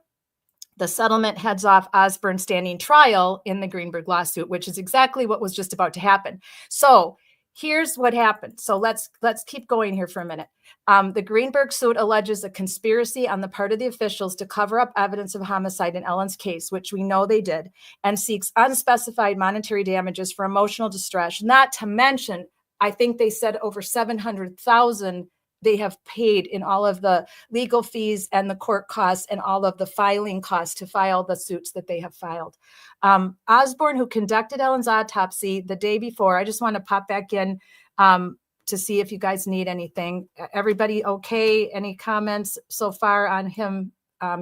The settlement heads off Osborne standing trial in the Greenberg lawsuit, which is exactly what was just about to happen. So here's what happened. So let's keep going here for a minute. The Greenberg suit alleges a conspiracy on the part of the officials to cover up evidence of homicide in Ellen's case, which we know they did, and seeks unspecified monetary damages for emotional distress. Not to mention, I think they said over $700,000 they have paid in all of the legal fees and the court costs and all of the filing costs to file the suits that they have filed. Osborne, who conducted Ellen's autopsy the day before, I just want to pop back in to see if you guys need anything. Everybody okay? Any comments so far on him?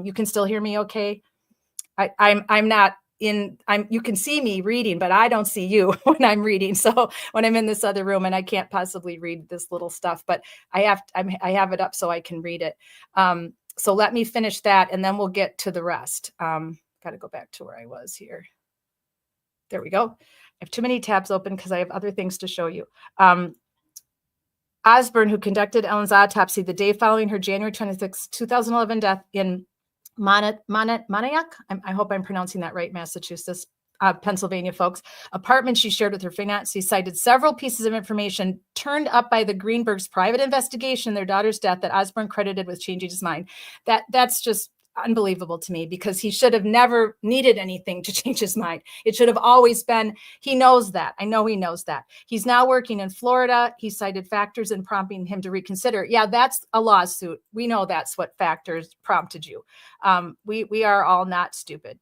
You can still hear me okay? I'm not in, you can see me reading, but I don't see you when I'm reading. So when I'm in this other room and I can't possibly read this little stuff, but I have it up so I can read it. So let me finish that and then we'll get to the rest. Got to go back to where I was here. There we go. I have too many tabs open because I have other things to show you. Osborne, who conducted Ellen's autopsy the day following her January 26, 2011 death in Monayak, I hope I'm pronouncing that right, Massachusetts, Pennsylvania, folks, apartment she shared with her fiancé, cited several pieces of information turned up by the Greenbergs' private investigation, their daughter's death, that Osborne credited with changing his mind. That's just unbelievable to me, because he should have never needed anything to change his mind. It should have always been, he knows that. I know he knows that. He's now working in Florida. He cited factors in prompting him to reconsider. Yeah, that's a lawsuit. We know that's what factors prompted you. We are all not stupid.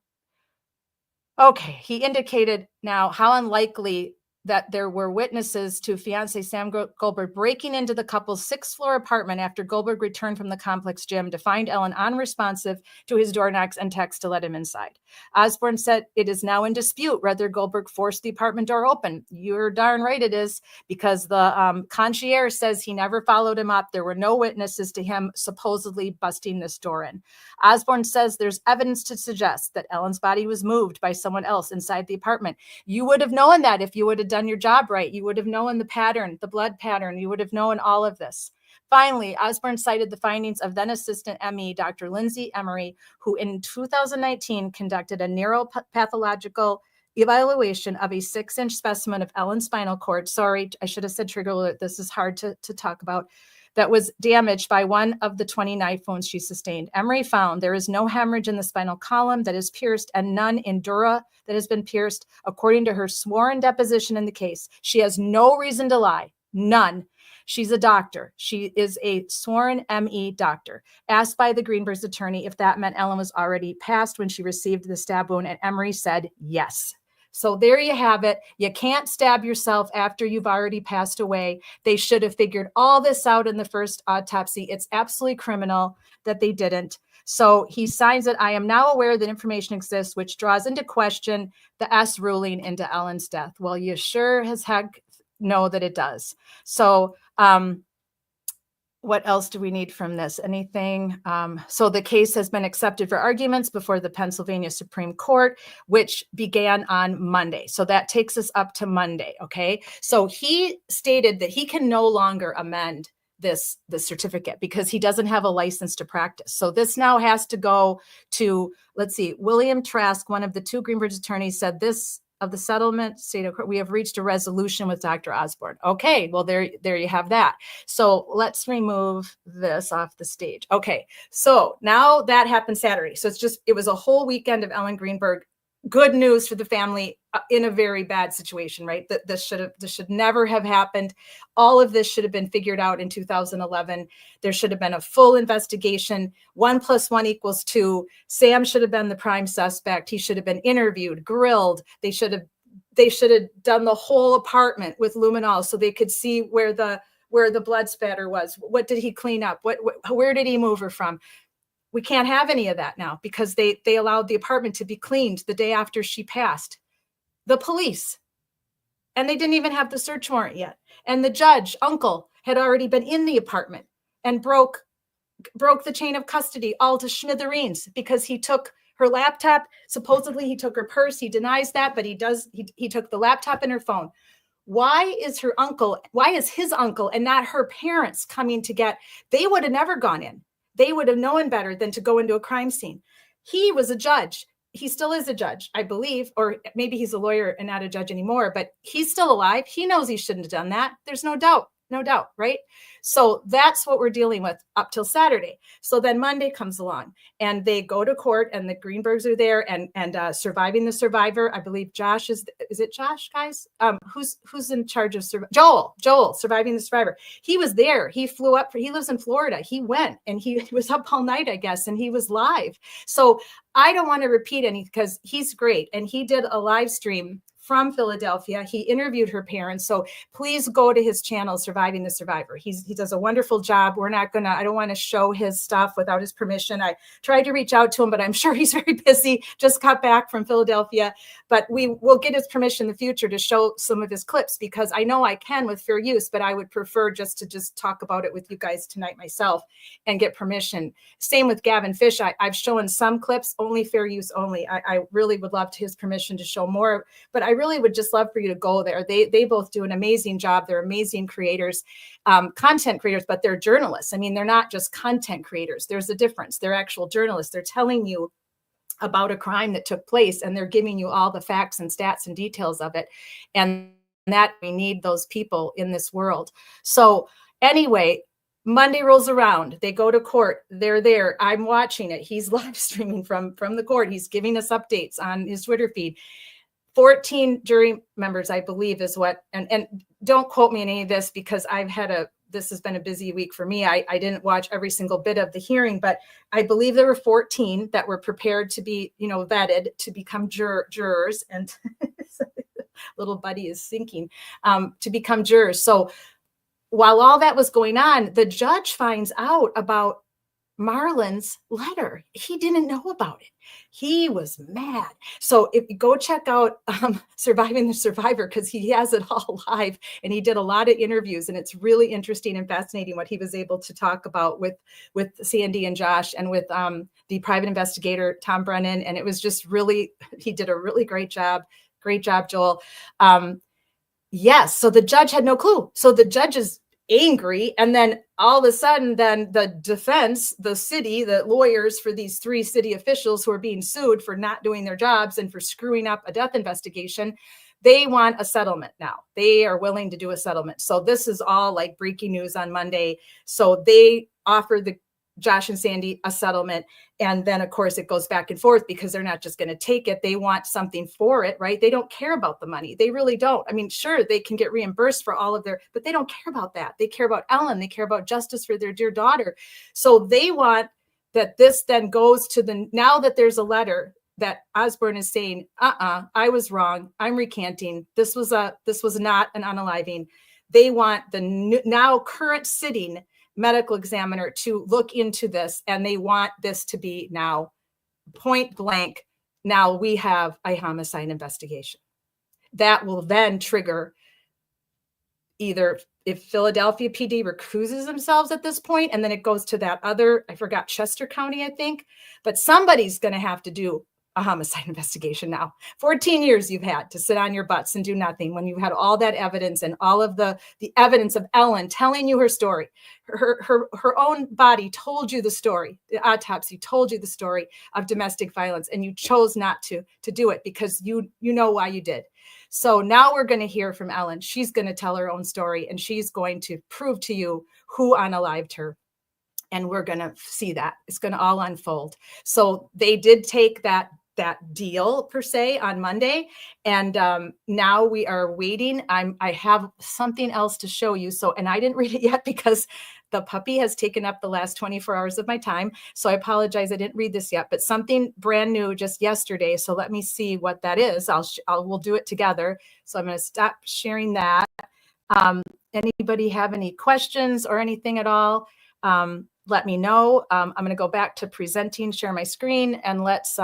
Okay, he indicated now how unlikely that there were witnesses to fiancé Sam Goldberg breaking into the couple's 6th-floor apartment after Goldberg returned from the complex gym to find Ellen unresponsive to his door knocks and texts to let him inside. Osborne said it is now in dispute whether Goldberg forced the apartment door open. You're darn right it is, because the concierge says he never followed him up. There were no witnesses to him supposedly busting this door in. Osborne says there's evidence to suggest that Ellen's body was moved by someone else inside the apartment. You would have known that if you would have done your job right. You would have known the pattern, the blood pattern. You would have known all of this. Finally, Osborne cited the findings of then Assistant ME, Dr. Lindsay Emery, who in 2019 conducted a neuropathological evaluation of a 6-inch specimen of Ellen's spinal cord. Sorry, I should have said trigger alert. This is hard to talk about. That was damaged by one of the 20 knife wounds she sustained. Emery found there is no hemorrhage in the spinal column that is pierced and none in dura that has been pierced, according to her sworn deposition in the case. She has no reason to lie. None. She's a doctor. She is a sworn ME doctor. Asked by the Greenberg's attorney if that meant Ellen was already passed when she received the stab wound, and Emery said yes. So there you have it. You can't stab yourself after you've already passed away. They should have figured all this out in the first autopsy. It's absolutely criminal that they didn't. So he signs it. I am now aware that information exists which draws into question the S ruling into Ellen's death. Well, you sure as heck know that it does. So what else do we need from this? Anything? So the case has been accepted for arguments before the Pennsylvania Supreme Court, which began on Monday. So that takes us up to Monday. Okay. So he stated that he can no longer amend the certificate because he doesn't have a license to practice. So this now has to go to, let's see, William Trask, one of the two Greenberg attorneys, said this of the settlement state of court, we have reached a resolution with Dr. Osborne. Okay, well, there you have that. So let's remove this off the stage. Okay, so now that happened Saturday. So it was a whole weekend of Ellen Greenberg. Good news for the family in a very bad situation, right? This should never have happened. All of this should have been figured out in 2011. There should have been a full investigation. 1 + 1 = 2. Sam should have been the prime suspect. He should have been interviewed, grilled. They should have done the whole apartment with luminol so they could see where the blood spatter was. What did he clean up? Where did he move her from? We can't have any of that now because they allowed the apartment to be cleaned the day after she passed. The police, and they didn't even have the search warrant yet. And the judge, uncle, had already been in the apartment and broke the chain of custody all to smithereens because he took her laptop. Supposedly he took her purse. He denies that, but he took the laptop and her phone. Why is his uncle and not her parents coming to get? They would have never gone in. They would have known better than to go into a crime scene. He was a judge. He still is a judge, I believe, or maybe he's a lawyer and not a judge anymore, but he's still alive. He knows he shouldn't have done that. There's no doubt, right? So that's what we're dealing with up till Saturday. So then Monday comes along and they go to court and the Greenbergs are there and surviving the survivor. I believe Josh is it Josh, guys? Who's in charge of Joel, surviving the survivor. He was there. He flew up. He lives in Florida. He went and he was up all night, I guess, and he was live. So I don't want to repeat any because he's great. And he did a live stream from Philadelphia. He interviewed her parents. So please go to his channel, Surviving the Survivor. He does a wonderful job. I don't want to show his stuff without his permission. I tried to reach out to him, but I'm sure he's very busy, just got back from Philadelphia. But we will get his permission in the future to show some of his clips because I know I can with fair use, but I would prefer just to talk about it with you guys tonight myself and get permission. Same with Gavin Fish. I've shown some clips, only fair use only. I really would love his permission to show more, but I really would just love for you to go there. They both do an amazing job. They're amazing creators, content creators, but they're journalists. I mean, they're not just content creators. There's a difference. They're actual journalists. They're telling you about a crime that took place and they're giving you all the facts and stats and details of it. And that we need those people in this world. So anyway, Monday rolls around. They go to court. They're there. I'm watching it. He's live streaming from the court. He's giving us updates on his Twitter feed. 14 jury members, I believe, is what, and don't quote me on any of this because this has been a busy week for me. I didn't watch every single bit of the hearing, but I believe there were 14 that were prepared to be, vetted to become jurors. And little buddy is sinking to become jurors. So while all that was going on, the judge finds out about Marlon's letter. He didn't know about it. He was mad. So if you go check out Surviving the Survivor, because he has it all live and he did a lot of interviews and it's really interesting and fascinating what he was able to talk about with Sandy and Josh and with the private investigator, Tom Brennan. And it was just he did a really great job. Great job, Joel. Yes. So the judge had no clue. So the judge is angry. And then all of a sudden, then the defense, the city, the lawyers for these 3 city officials who are being sued for not doing their jobs and for screwing up a death investigation, they want a settlement now. They are willing to do a settlement. So this is all like breaking news on Monday. So they offer the Josh and Sandy a settlement. And then, of course, it goes back and forth because they're not just going to take it. They want something for it, right? They don't care about the money. They really don't. I mean, sure, they can get reimbursed for all of but they don't care about that. They care about Ellen. They care about justice for their dear daughter. So they want that this then goes to now that there's a letter that Osborne is saying, I was wrong. I'm recanting. This was not an unaliving. They want the now current sitting medical examiner to look into this, and they want this to be now point blank. Now we have a homicide investigation that will then trigger either if Philadelphia PD recuses themselves at this point, and then it goes to that other, I forgot, Chester County, I think, but somebody's going to have to do a homicide investigation now. 14 years you've had to sit on your butts and do nothing when you had all that evidence and all of the evidence of Ellen telling you her story. Her own body told you the story. The autopsy told you the story of domestic violence, and you chose not to do it because you know why you did. So now we're going to hear from Ellen. She's going to tell her own story, and she's going to prove to you who unalived her. And we're going to see that. It's going to all unfold. So they did take that deal per se on Monday. And now we are waiting. I have something else to show you. So, and I didn't read it yet because the puppy has taken up the last 24 hours of my time. So I apologize. I didn't read this yet, but something brand new just yesterday. So let me see what that is. We'll do it together. So I'm going to stop sharing that. Anybody have any questions or anything at all? Let me know. I'm going to go back to presenting, share my screen, and let's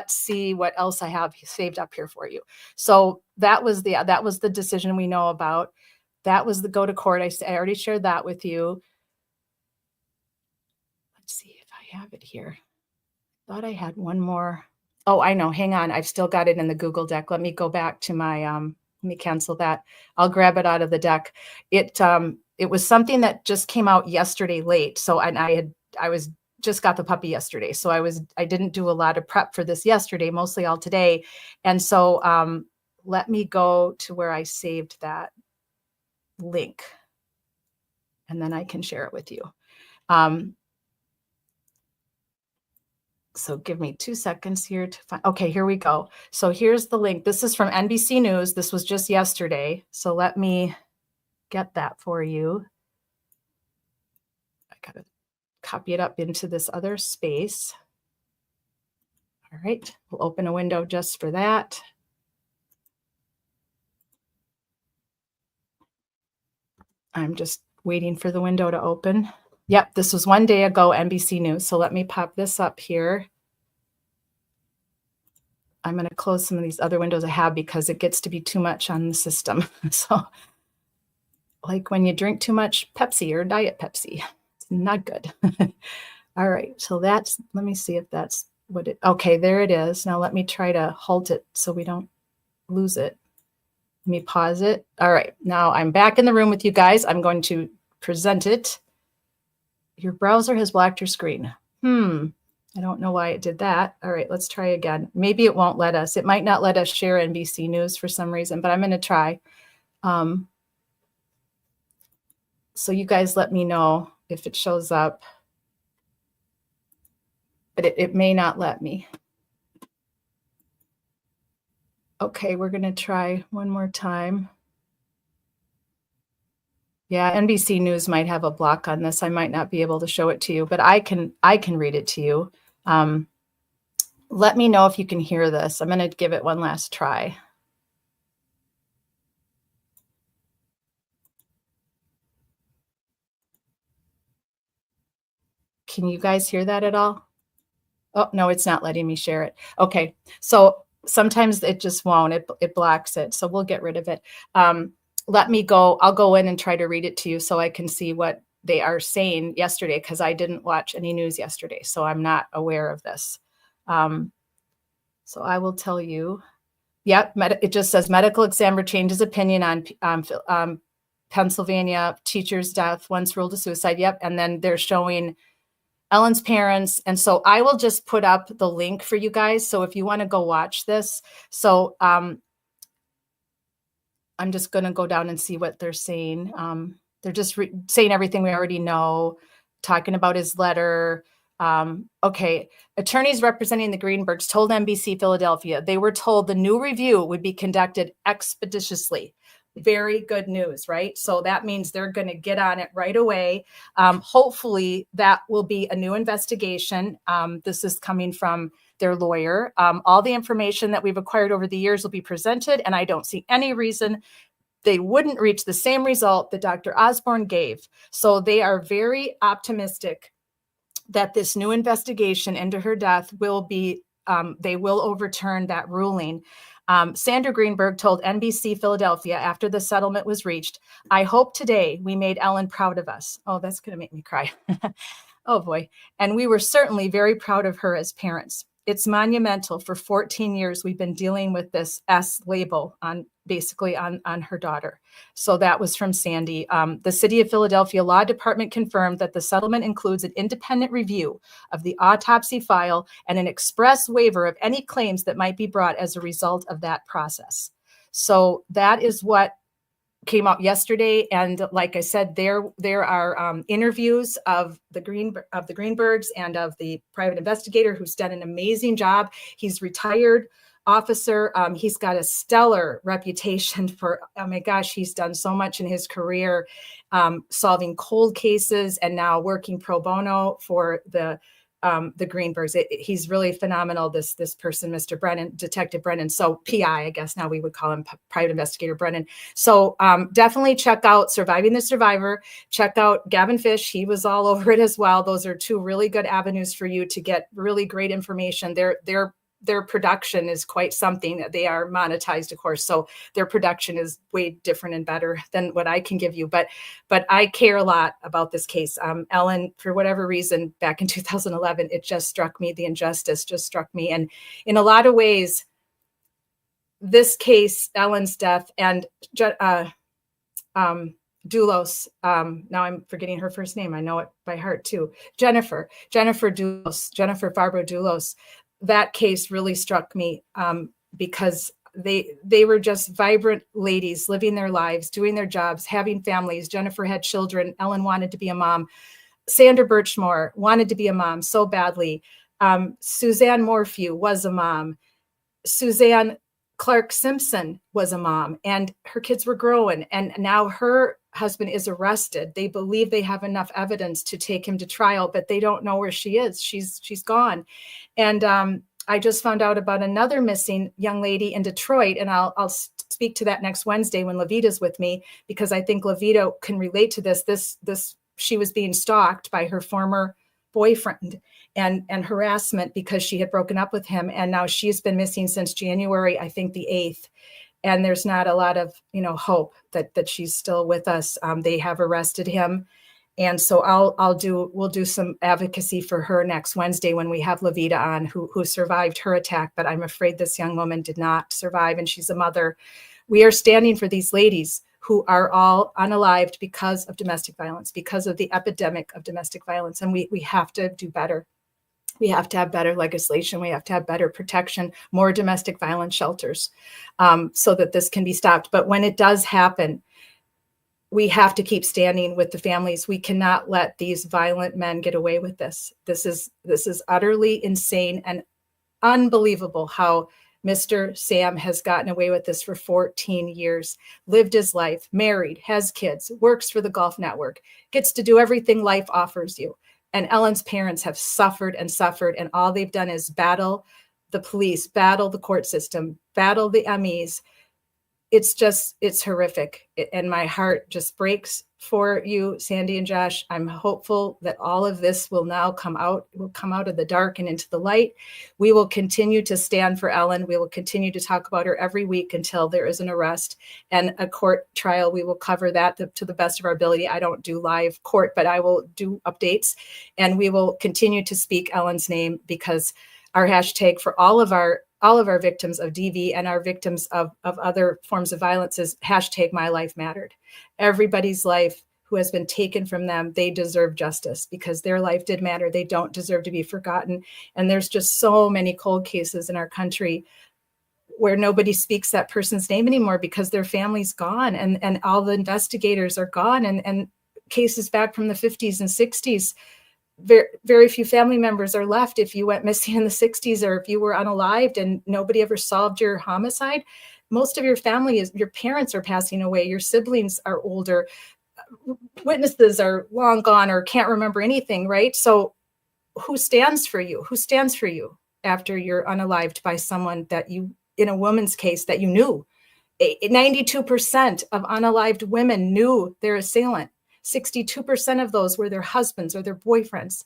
see what else I have saved up here for you. So that was the decision we know about. That was the go to court. I already shared that with you. Let's see if I have it here. Thought I had one more. Oh, I know. Hang on. I've still got it in the Google Deck. Let me go back to my, let me cancel that. I'll grab it out of the deck. It was something that just came out yesterday late. So, and I just got the puppy yesterday. So I didn't do a lot of prep for this yesterday, mostly all today. And so let me go to where I saved that link and then I can share it with you. So give me 2 seconds here to find, okay, here we go. So here's the link. This is from NBC News. This was just yesterday. So let me get that for you. I got to copy it up into this other space. All right, we'll open a window just for that. I'm just waiting for the window to open. Yep, this was one day ago, NBC News. So let me pop this up here. I'm going to close some of these other windows I have because it gets to be too much on the system. So like when you drink too much Pepsi or Diet Pepsi, it's not good. All right, so let me see if that's what it, okay, there it is. Now let me try to halt it so we don't lose it. Let me pause it. All right, now I'm back in the room with you guys. I'm going to present it. Your browser has blocked your screen. I don't know why it did that. All right, let's try again. Maybe it won't let us. It might not let us share NBC News for some reason, but I'm going to try. So you guys let me know if it shows up. But it may not let me. Okay, we're going to try one more time. Yeah, NBC News might have a block on this. I might not be able to show it to you, but I can read it to you. Let me know if you can hear this. I'm going to give it one last try. Can you guys hear that at all? Oh, no, it's not letting me share it. Okay, so sometimes it just won't. It blocks it, so we'll get rid of it. Let me go. I'll go in and try to read it to you so I can see what they are saying yesterday because I didn't watch any news yesterday, so I'm not aware of this. So I will tell you. Yep, it just says medical examiner changes opinion on Pennsylvania teacher's death, once ruled a suicide. Yep, and then they're showing Ellen's parents. And so I will just put up the link for you guys. So if you want to go watch this. So I'm just going to go down and see what they're saying. They're just saying everything we already know, talking about his letter. Okay. Attorneys representing the Greenbergs told NBC Philadelphia they were told the new review would be conducted expeditiously. Very good news, right? So that means they're going to get on it right away. Hopefully that will be a new investigation. This is coming from their lawyer. All the information that we've acquired over the years will be presented, and I don't see any reason they wouldn't reach the same result that Dr. Osborne gave. So they are very optimistic that this new investigation into her death will be, they will overturn that ruling. Sandra Greenberg told NBC Philadelphia after the settlement was reached, "I hope today we made Ellen proud of us." Oh, that's going to make me cry. Oh boy. And we were certainly very proud of her as parents. It's monumental. For 14 years, we've been dealing with this S label on her daughter. So that was from Sandy. The City of Philadelphia Law Department confirmed that the settlement includes an independent review of the autopsy file and an express waiver of any claims that might be brought as a result of that process. So that is what came out yesterday, and like I said, there are interviews of the Greenbergs and of the private investigator who's done an amazing job. He's retired officer. He's got a stellar reputation for, oh my gosh, he's done so much in his career, solving cold cases and now working pro bono for the Greenbergs. He's really phenomenal, this person, Mr. Brennan, Detective Brennan. So PI, I guess now we would call him Private Investigator Brennan. So definitely check out Surviving the Survivor. Check out Gavin Fish. He was all over it as well. Those are two really good avenues for you to get really great information. Their production is quite something. They are monetized, of course, so their production is way different and better than what I can give you. But I care a lot about this case. Ellen, for whatever reason, back in 2011, it just struck me. The injustice just struck me. And in a lot of ways, this case, Ellen's death, and Dulos, now I'm forgetting her first name. I know it by heart too. Jennifer Barbara Dulos. That case really struck me because they were just vibrant ladies living their lives, doing their jobs, having families. Jennifer had children. Ellen wanted to be a mom. Sandra Birchmore wanted to be a mom so badly. Suzanne Morphew was a mom. Suzanne Clark Simpson was a mom, and her kids were growing. And now her husband is arrested. They believe they have enough evidence to take him to trial, but they don't know where she is. She's gone. And I just found out about another missing young lady in Detroit, and I'll speak to that next Wednesday when Levita's with me, because I think Levita can relate to this. She was being stalked by her former boyfriend and harassment because she had broken up with him, and now she's been missing since January, I think the 8th. And there's not a lot of, hope that she's still with us. They have arrested him. And so we'll do some advocacy for her next Wednesday when we have Levita on, who survived her attack. But I'm afraid this young woman did not survive, and she's a mother. We are standing for these ladies who are all unalived because of domestic violence, because of the epidemic of domestic violence. And we have to do better. We have to have better legislation. We have to have better protection, more domestic violence shelters, so that this can be stopped. But when it does happen, we have to keep standing with the families. We cannot let these violent men get away with this. This is utterly insane and unbelievable how Mr. Sam has gotten away with this for 14 years, lived his life, married, has kids, works for the Gulf Network, gets to do everything life offers you. And Ellen's parents have suffered and suffered, and all they've done is battle the police, battle the court system, battle the MEs. It's horrific. And my heart just breaks for you, Sandy and Josh. I'm hopeful that all of this will now come out of the dark and into the light. We will continue to stand for Ellen. We will continue to talk about her every week until there is an arrest and a court trial. We will cover that to the best of our ability. I don't do live court, but I will do updates, and we will continue to speak Ellen's name, because our hashtag for all of our victims of DV and our victims of other forms of violence is hashtag My Life Mattered. Everybody's life who has been taken from them, they deserve justice, because their life did matter. They don't deserve to be forgotten. And there's just so many cold cases in our country where nobody speaks that person's name anymore because their family's gone, and all the investigators are gone, and cases back from the 50s and 60s, very, very few family members are left. If you went missing in the 60s, or if you were unalived and nobody ever solved your homicide, most of your family your parents are passing away, your siblings are older, witnesses are long gone or can't remember anything, right? So who stands for you? Who stands for you after you're unalived by someone that you, in a woman's case, that you knew? 92% of unalived women knew their assailant. 62% of those were their husbands or their boyfriends.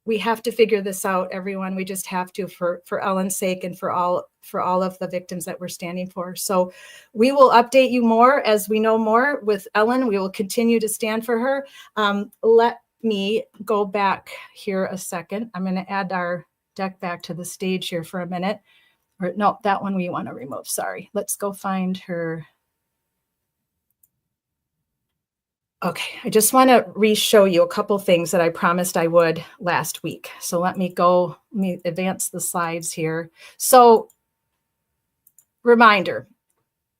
we have to figure this out, everyone. We just have to, for Ellen's sake and for all of the victims that we're standing for. So we will update you more as we know more with Ellen. We will continue to stand for her. Let me go back here a second. I'm going to add our deck back to the stage here for a minute. Or no, that one we want to remove. Sorry. Let's go find her. Okay, I just want to re-show you a couple things that I promised I would last week. So let me advance the slides here. So, reminder,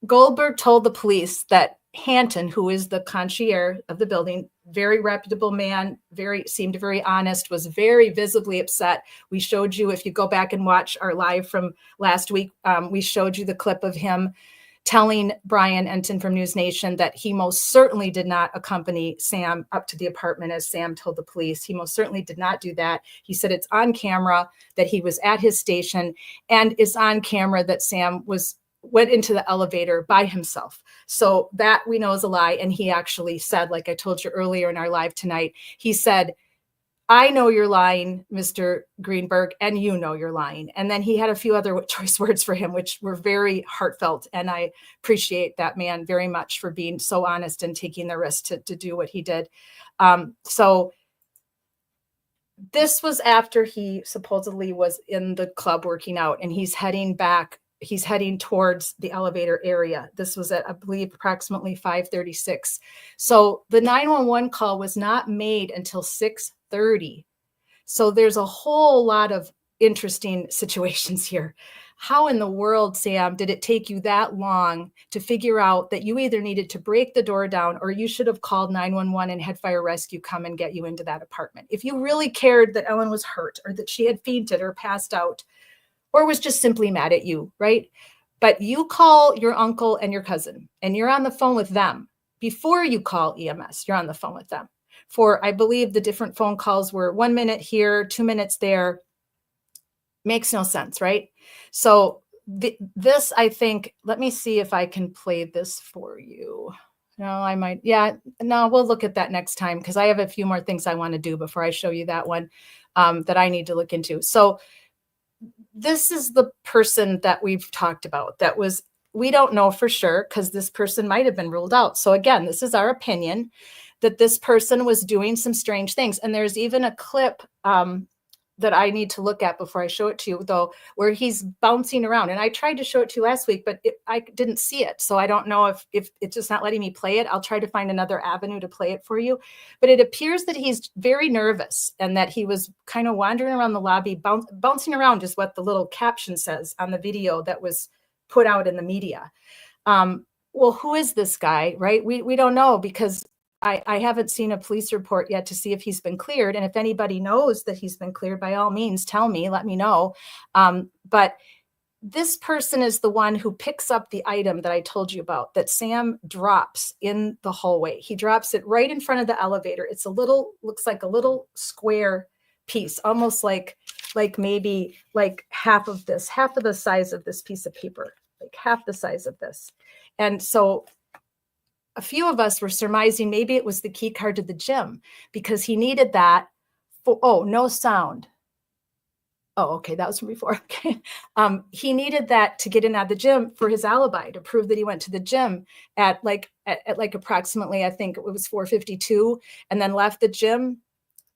Goldberg told the police that Hanton, who is the concierge of the building, very reputable man, seemed very honest, was very visibly upset. We showed you, if you go back and watch our live from last week, we showed you the clip of him telling Brian Enton from News Nation that he most certainly did not accompany Sam up to the apartment as Sam told the police. He most certainly did not do that. He said it's on camera that he was at his station, and it's on camera that Sam went into the elevator by himself. So that we know is a lie. And he actually said, like I told you earlier in our live tonight, he said, I know you're lying, Mr. Greenberg, and you know you're lying. And then he had a few other choice words for him, which were very heartfelt. And I appreciate that man very much for being so honest and taking the risk to do what he did. So this was after he supposedly was in the club working out, and he's heading back. He's heading towards the elevator area. This was at, I believe, approximately 5:36. So the 911 call was not made until 6:30. So there's a whole lot of interesting situations here. How in the world, Sam, did it take you that long to figure out that you either needed to break the door down or you should have called 911 and had fire rescue come and get you into that apartment? If you really cared that Ellen was hurt or that she had fainted or passed out, or was just simply mad at you, right? But you call your uncle and your cousin, and you're on the phone with them. Before you call EMS, you're on the phone with them. For, I believe, the different phone calls were 1 minute here, 2 minutes there. Makes no sense, right? So this, I think, let me see if I can play this for you. No, I might. Yeah, no, we'll look at that next time because I have a few more things I want to do before I show you that one that I need to look into. So this is the person that we've talked about that was, we don't know for sure because this person might have been ruled out. So again, this is our opinion that this person was doing some strange things. And there's even a clip that I need to look at before I show it to you, though, where he's bouncing around. And I tried to show it to you last week, but I didn't see it. So I don't know if it's just not letting me play it. I'll try to find another avenue to play it for you. But it appears that he's very nervous and that he was kind of wandering around the lobby, bouncing around is what the little caption says on the video that was put out in the media. Well, who is this guy, right? We don't know because I haven't seen a police report yet to see if he's been cleared. And if anybody knows that he's been cleared, by all means, tell me, let me know. But this person is the one who picks up the item that I told you about that Sam drops in the hallway. He drops it right in front of the elevator. It's looks like a little square piece, almost like maybe like half of the size of this piece of paper, like half the size of this. And so a few of us were surmising maybe it was the key card to the gym because he needed that for, oh, no sound. Oh, okay, that was from before. Okay. He needed that to get in at the gym for his alibi, to prove that he went to the gym at approximately, I think it was 4:52, and then left the gym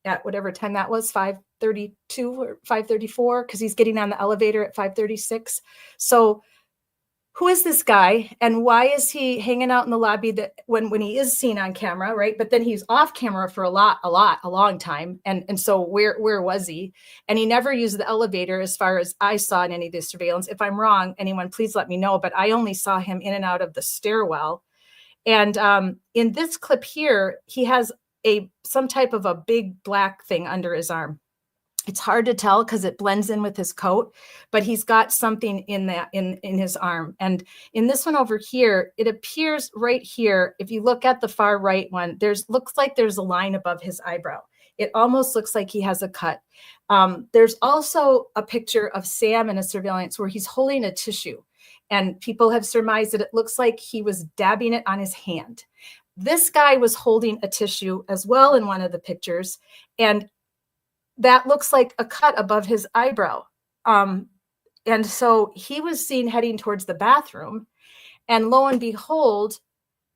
at whatever time that was, 5:32 or 5:34, because he's getting on the elevator at 5:36. So who is this guy and why is he hanging out in the lobby that when he is seen on camera, right? But then he's off camera for a long time. And so where was he? And he never used the elevator as far as I saw in any of the surveillance. If I'm wrong, anyone, please let me know. But I only saw him in and out of the stairwell. And in this clip here, he has some type of a big black thing under his arm. It's hard to tell because it blends in with his coat, but he's got something in his arm. And in this one over here, it appears right here, if you look at the far right one, looks like there's a line above his eyebrow. It almost looks like he has a cut. There's also a picture of Sam in a surveillance where he's holding a tissue. And people have surmised that it looks like he was dabbing it on his hand. This guy was holding a tissue as well in one of the pictures. And that looks like a cut above his eyebrow. And so he was seen heading towards the bathroom. And lo and behold,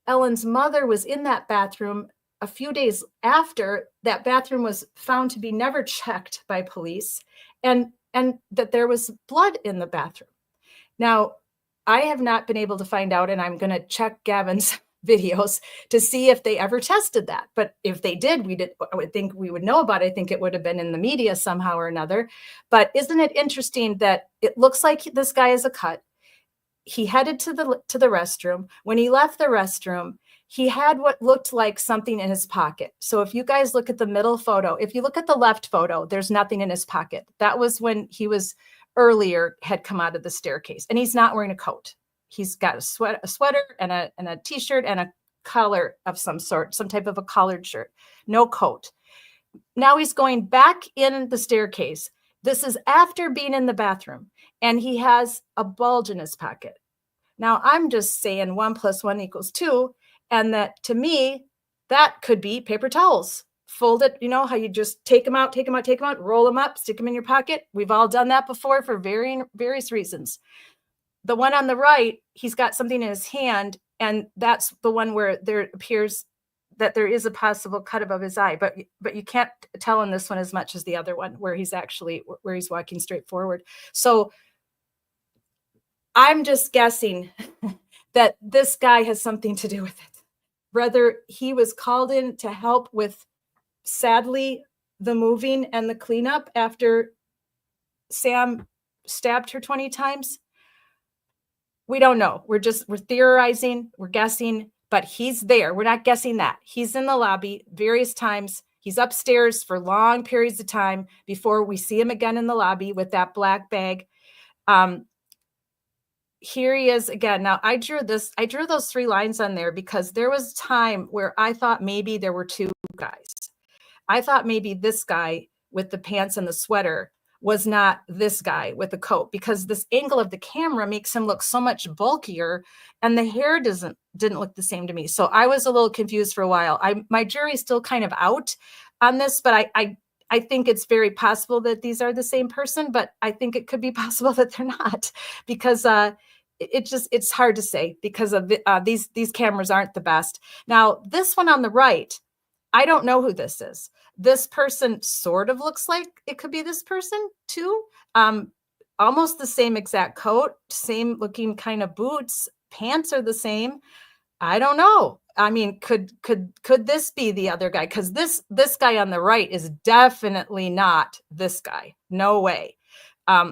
Ellen's mother was in that bathroom a few days after. That bathroom was found to be never checked by police, and that there was blood in the bathroom. Now, I have not been able to find out, and I'm going to check Gavin's videos to see if they ever tested that. But if they did, I would think we would know about it. I think it would have been in the media somehow or another. But isn't it interesting that it looks like this guy is a cut? He headed to the restroom. When he left the restroom, he had what looked like something in his pocket. So if you guys look at the middle photo, if you look at the left photo, there's nothing in his pocket. That was when he was earlier had come out of the staircase, and he's not wearing a coat. He's got a sweater and a t-shirt and a collar of some sort, some type of a collared shirt, no coat. Now he's going back in the staircase. This is after being in the bathroom, and he has a bulge in his pocket. Now I'm just saying 1 + 1 = 2. And that, to me, that could be paper towels. Fold it, you know, how you just take them out, roll them up, stick them in your pocket. We've all done that before for various reasons. The one on the right, he's got something in his hand, and that's the one where there appears that there is a possible cut above his eye. But you can't tell in this one as much as the other one, where he's walking straight forward. So I'm just guessing that this guy has something to do with it. Whether he was called in to help with, sadly, the moving and the cleanup after Sam stabbed her 20 times. We don't know. We're theorizing, we're guessing, but he's there. We're not guessing that. He's in the lobby various times. He's upstairs for long periods of time before we see him again in the lobby with that black bag. Here he is again. Now I drew those 3 lines on there because there was a time where I thought maybe there were 2 guys. I thought maybe this guy with the pants and the sweater was not this guy with the coat, because this angle of the camera makes him look so much bulkier, and the hair didn't look the same to me. So I was a little confused for a while. My jury's still kind of out on this, but I think it's very possible that these are the same person, but I think it could be possible that they're not, because it's hard to say because of these cameras aren't the best. Now, this one on the right, I don't know who this is. This person sort of looks like it could be this person too. Almost the same exact coat, same looking kind of boots, pants are the same. I don't know. I mean, could this be the other guy? Because this guy on the right is definitely not this guy. No way.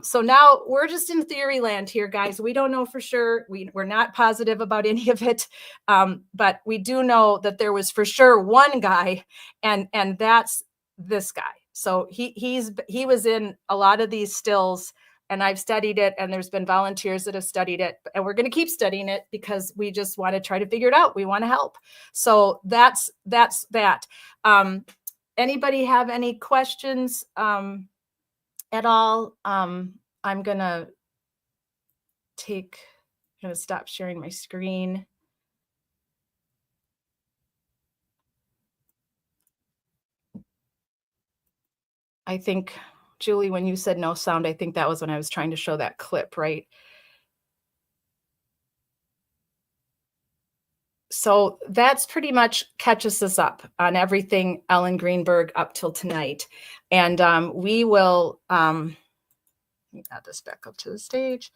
So now we're just in theory land here, guys. We don't know for sure. We're not positive about any of it. But we do know that there was for sure one guy, and that's this guy. So he was in a lot of these stills, and I've studied it, and there's been volunteers that have studied it, and we're going to keep studying it because we just want to try to figure it out. We want to help. So that's that. Anybody have any questions? At all? I'm gonna stop sharing my screen. I think, Julie, when you said no sound, I think that was when I was trying to show that clip, right? So that's pretty much catches us up on everything Ellen Greenberg up till tonight. And we will, let me add this back up to the stage.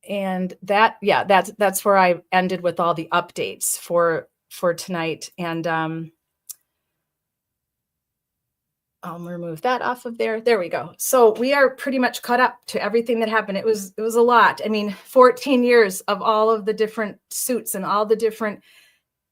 And that's where I ended with all the updates for tonight. And I'll remove that off of there. There we go. So we are pretty much caught up to everything that happened. It was a lot. I mean, 14 years of all of the different suits and all the different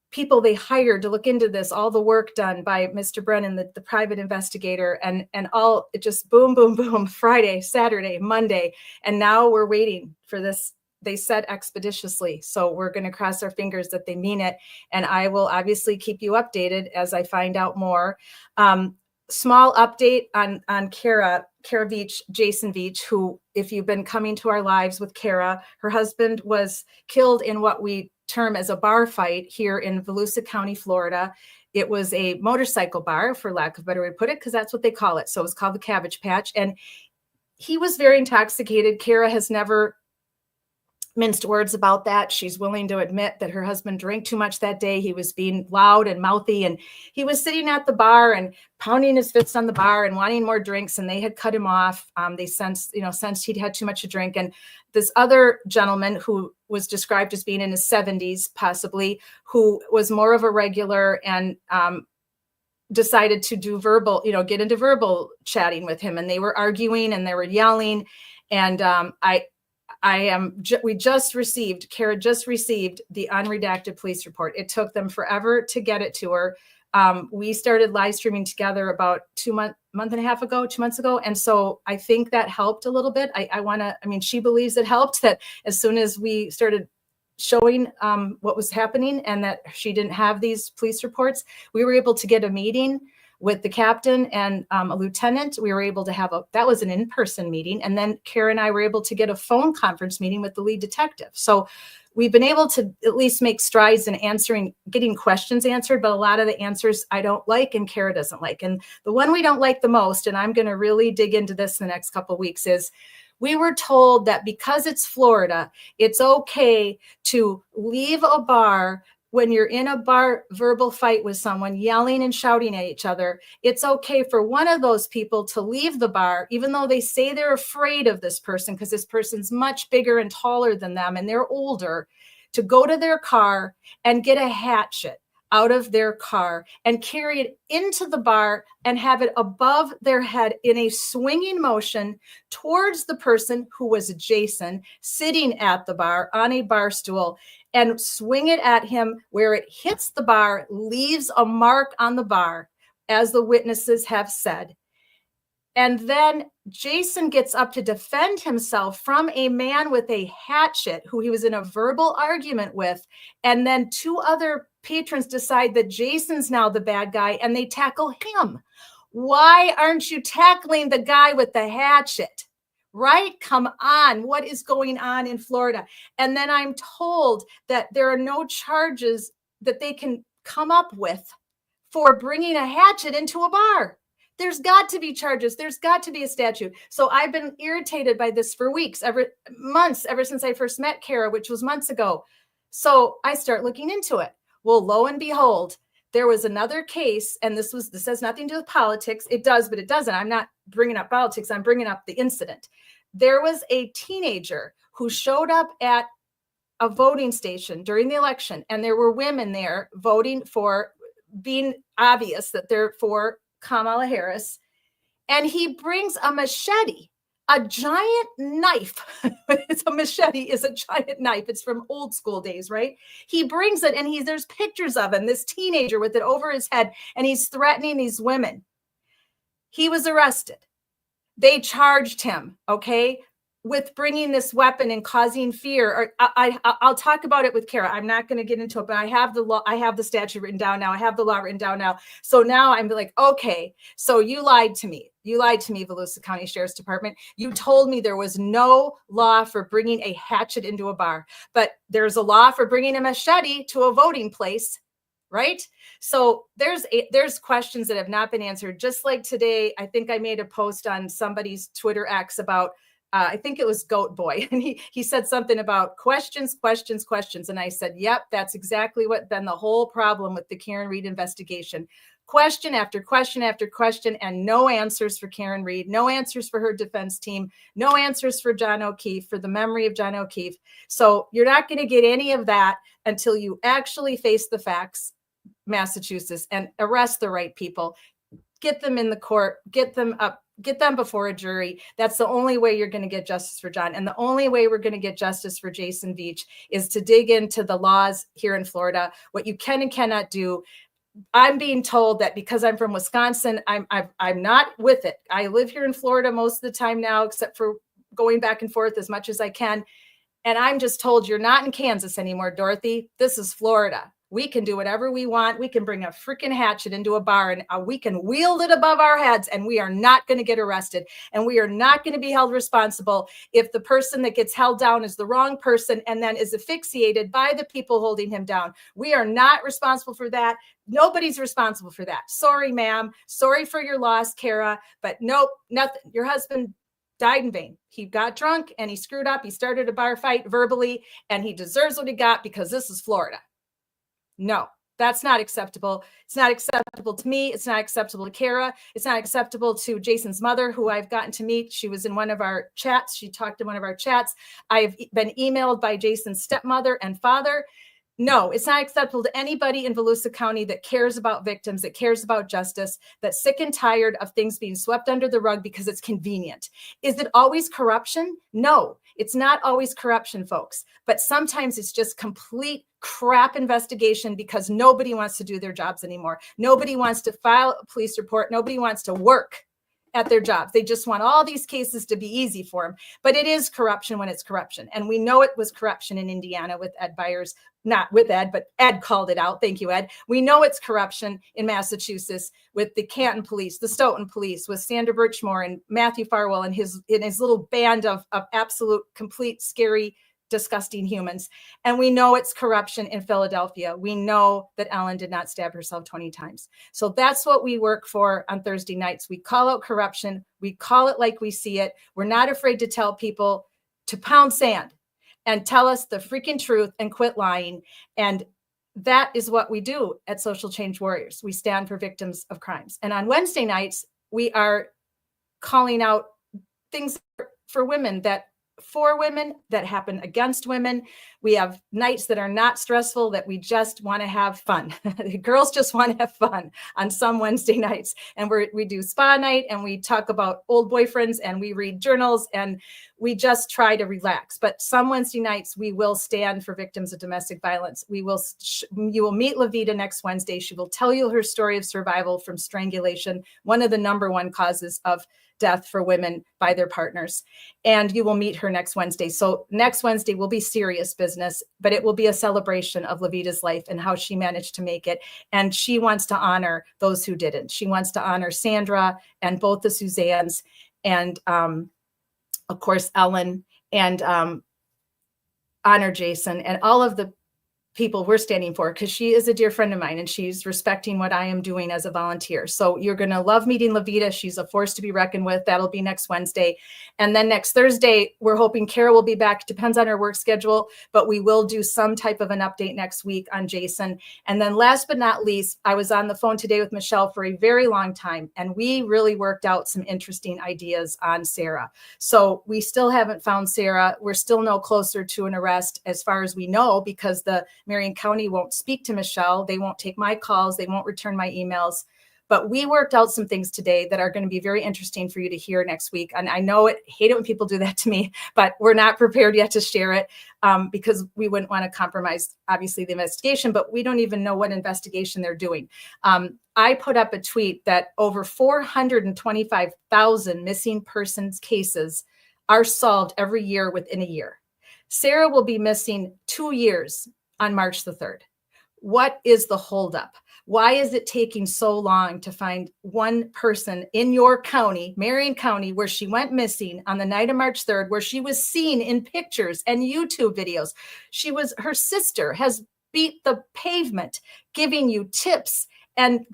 people they hired to look into this, all the work done by Mr. Brennan, the private investigator, and all, it just boom, boom, boom, Friday, Saturday, Monday. And now we're waiting for this. They said expeditiously. So we're going to cross our fingers that they mean it. And I will obviously keep you updated as I find out more. Small update on Kara Veach, Jason Veach, who, if you've been coming to our lives with Kara, her husband was killed in what we term as a bar fight here in Volusia County, Florida. It was a motorcycle bar, for lack of a better way to put it, because that's what they call it. So it was called the Cabbage Patch. And he was very intoxicated. Kara has never minced words about that. She's willing to admit that her husband drank too much that day. He was being loud and mouthy, and he was sitting at the bar and pounding his fists on the bar and wanting more drinks, and they had cut him off. They sensed he'd had too much to drink. And this other gentleman, who was described as being in his 70s, possibly, who was more of a regular, and decided to do get into verbal chatting with him, and they were arguing and they were yelling. And Kara just received the unredacted police report. It took them forever to get it to her. We started live streaming together about 2 months ago. And so I think that helped a little bit. She believes it helped, that as soon as we started showing what was happening and that she didn't have these police reports, we were able to get a meeting with the captain and a lieutenant. We were able to that was an in-person meeting. And then Kara and I were able to get a phone conference meeting with the lead detective. So we've been able to at least make strides in getting questions answered, but a lot of the answers I don't like and Kara doesn't like. And the one we don't like the most, and I'm going to really dig into this in the next couple of weeks, is we were told that because it's Florida, it's okay to leave a bar when you're in a bar verbal fight with someone, yelling and shouting at each other. It's okay for one of those people to leave the bar, even though they say they're afraid of this person because this person's much bigger and taller than them and they're older, to go to their car and get a hatchet out of their car and carry it into the bar and have it above their head in a swinging motion towards the person who was Jason, sitting at the bar on a bar stool, and swing it at him where it hits the bar, leaves a mark on the bar, as the witnesses have said. And then Jason gets up to defend himself from a man with a hatchet who he was in a verbal argument with. And then two other patrons decide that Jason's now the bad guy and they tackle him. Why aren't you tackling the guy with the hatchet? Right? Come on. What is going on in Florida? And then I'm told that there are no charges that they can come up with for bringing a hatchet into a bar. There's got to be charges. There's got to be a statute. So I've been irritated by this for months, ever since I first met Kara, which was months ago. So I start looking into it. Well, lo and behold, there was another case, and this has nothing to do with politics. It does, but it doesn't. I'm not bringing up politics. I'm bringing up the incident. There was a teenager who showed up at a voting station during the election, and there were women there voting for, being obvious that they're for Kamala Harris. And he brings a machete, a giant knife. It's a machete is a giant knife. It's from old school days, right? He brings it, and there's pictures of him, this teenager with it over his head, and he's threatening these women. He was arrested. They charged him, okay, with bringing this weapon and causing fear. Or I'll talk about it with Kara. I'm not going to get into it, but I have the law. I have the statute written down now. I have the law written down now. So now I'm like, okay, so you lied to me. You lied to me, Volusia County Sheriff's Department. You told me there was no law for bringing a hatchet into a bar, but there's a law for bringing a machete to a voting place, right? So there's questions that have not been answered. Just like today, I think I made a post on somebody's Twitter X about, I think it was Goat Boy, and he said something about questions. And I said, yep, that's exactly what been the whole problem with the Karen Read investigation. Question after question after question, and no answers for Karen Read, no answers for her defense team, no answers for John O'Keefe, for the memory of John O'Keefe. So you're not going to get any of that until you actually face the facts, Massachusetts, and arrest the right people, get them in the court, get them before a jury. That's the only way you're going to get justice for John. And the only way we're going to get justice for Jason Veach is to dig into the laws here in Florida, what you can and cannot do. I'm being told that because I'm from Wisconsin, I'm not with it. I live here in Florida most of the time now, except for going back and forth as much as I can. And I'm just told, you're not in Kansas anymore, Dorothy. This is Florida. We can do whatever we want. We can bring a freaking hatchet into a bar and we can wield it above our heads, and we are not going to get arrested. And we are not going to be held responsible if the person that gets held down is the wrong person and then is asphyxiated by the people holding him down. We are not responsible for that. Nobody's responsible for that. Sorry, ma'am. Sorry for your loss, Kara. But nope, nothing. Your husband died in vain. He got drunk and he screwed up. He started a bar fight verbally, and he deserves what he got because this is Florida. No, that's not acceptable. It's not acceptable to me. It's not acceptable to Kara. It's not acceptable to Jason's mother, who I've gotten to meet. She was in one of our chats. She talked in one of our chats. I've been emailed by Jason's stepmother and father. No, it's not acceptable to anybody in Volusia County that cares about victims, that cares about justice, that's sick and tired of things being swept under the rug because it's convenient. Is it always corruption? No, it's not always corruption, folks. But sometimes it's just complete crap investigation because nobody wants to do their jobs anymore. Nobody wants to file a police report. Nobody wants to work at their jobs. They just want all these cases to be easy for them. But it is corruption when it's corruption. And we know it was corruption in Indiana with Ed Byers, not with Ed, but Ed called it out. Thank you, Ed. We know it's corruption in Massachusetts with the Canton police, the Stoughton police, with Sandra Birchmore and Matthew Farwell and his little band of absolute, complete, scary, disgusting humans. And we know it's corruption in Philadelphia. We know that Ellen did not stab herself 20 times. So that's what we work for on Thursday nights. We call out corruption. We call it like we see it. We're not afraid to tell people to pound sand and tell us the freaking truth and quit lying. And that is what we do at Social Change Warriors. We stand for victims of crimes. And on Wednesday nights, we are calling out things for women for women that happen against women. We have nights that are not stressful, that we just want to have fun. The girls just want to have fun on some Wednesday nights. And we do spa night, and we talk about old boyfriends, and we read journals, and we just try to relax. But some Wednesday nights we will stand for victims of domestic violence. You will meet Levita next Wednesday. She will tell you her story of survival from strangulation, one of the number one causes of death for women by their partners. And you will meet her next Wednesday. So next Wednesday will be serious business, but it will be a celebration of Levita's life and how she managed to make it. And she wants to honor those who didn't. She wants to honor Sandra and both the Suzannes and, of course, Ellen, and honor Jason and all of the people we're standing for, because she is a dear friend of mine and she's respecting what I am doing as a volunteer. So you're going to love meeting Levita. She's a force to be reckoned with. That'll be next Wednesday. And then next Thursday, we're hoping Kara will be back. Depends on her work schedule, but we will do some type of an update next week on Jason. And then last but not least, I was on the phone today with Michelle for a very long time, and we really worked out some interesting ideas on Sarah. So we still haven't found Sarah. We're still no closer to an arrest as far as we know, because the Marion County won't speak to Michelle. They won't take my calls. They won't return my emails. But we worked out some things today that are going to be very interesting for you to hear next week. And I know hate it when people do that to me, but we're not prepared yet to share it because we wouldn't want to compromise, obviously, the investigation, but we don't even know what investigation they're doing. I put up a tweet that over 425,000 missing persons cases are solved every year within a year. Sarah will be missing 2 years on March the 3rd. What is the holdup? Why is it taking so long to find one person in your county, Marion County, where she went missing on the night of March 3rd, where she was seen in pictures and YouTube videos? Her sister has beat the pavement, giving you tips and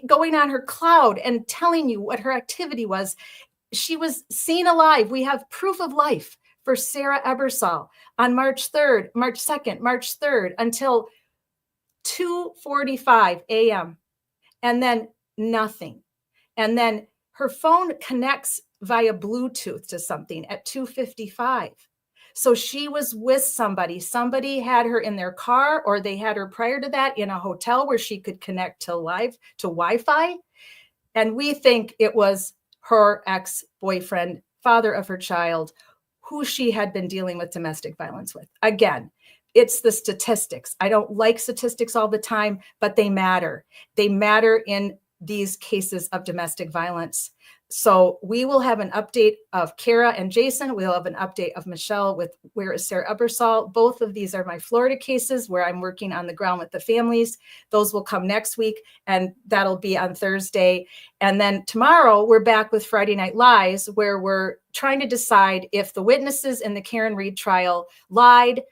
going on her cloud and telling you what her activity was. She was seen alive. We have proof of life for Sarah Ebersol on March 3rd, March 2nd, March 3rd until 2:45 a.m. and then nothing. And then her phone connects via Bluetooth to something at 2:55. So she was with somebody. Somebody had her in their car, or they had her prior to that in a hotel where she could connect to Wi-Fi. And we think it was her ex-boyfriend, father of her child, who she had been dealing with domestic violence with. Again, it's the statistics. I don't like statistics all the time, but they matter. They matter in these cases of domestic violence. So we will have an update of Kara and Jason. We'll have an update of Michelle with Where is Sarah Ebersol. Both of these are my Florida cases where I'm working on the ground with the families. Those will come next week, and that'll be on Thursday. And then tomorrow we're back with Friday Night Lies, where we're trying to decide if the witnesses in the Karen Reed trial lied,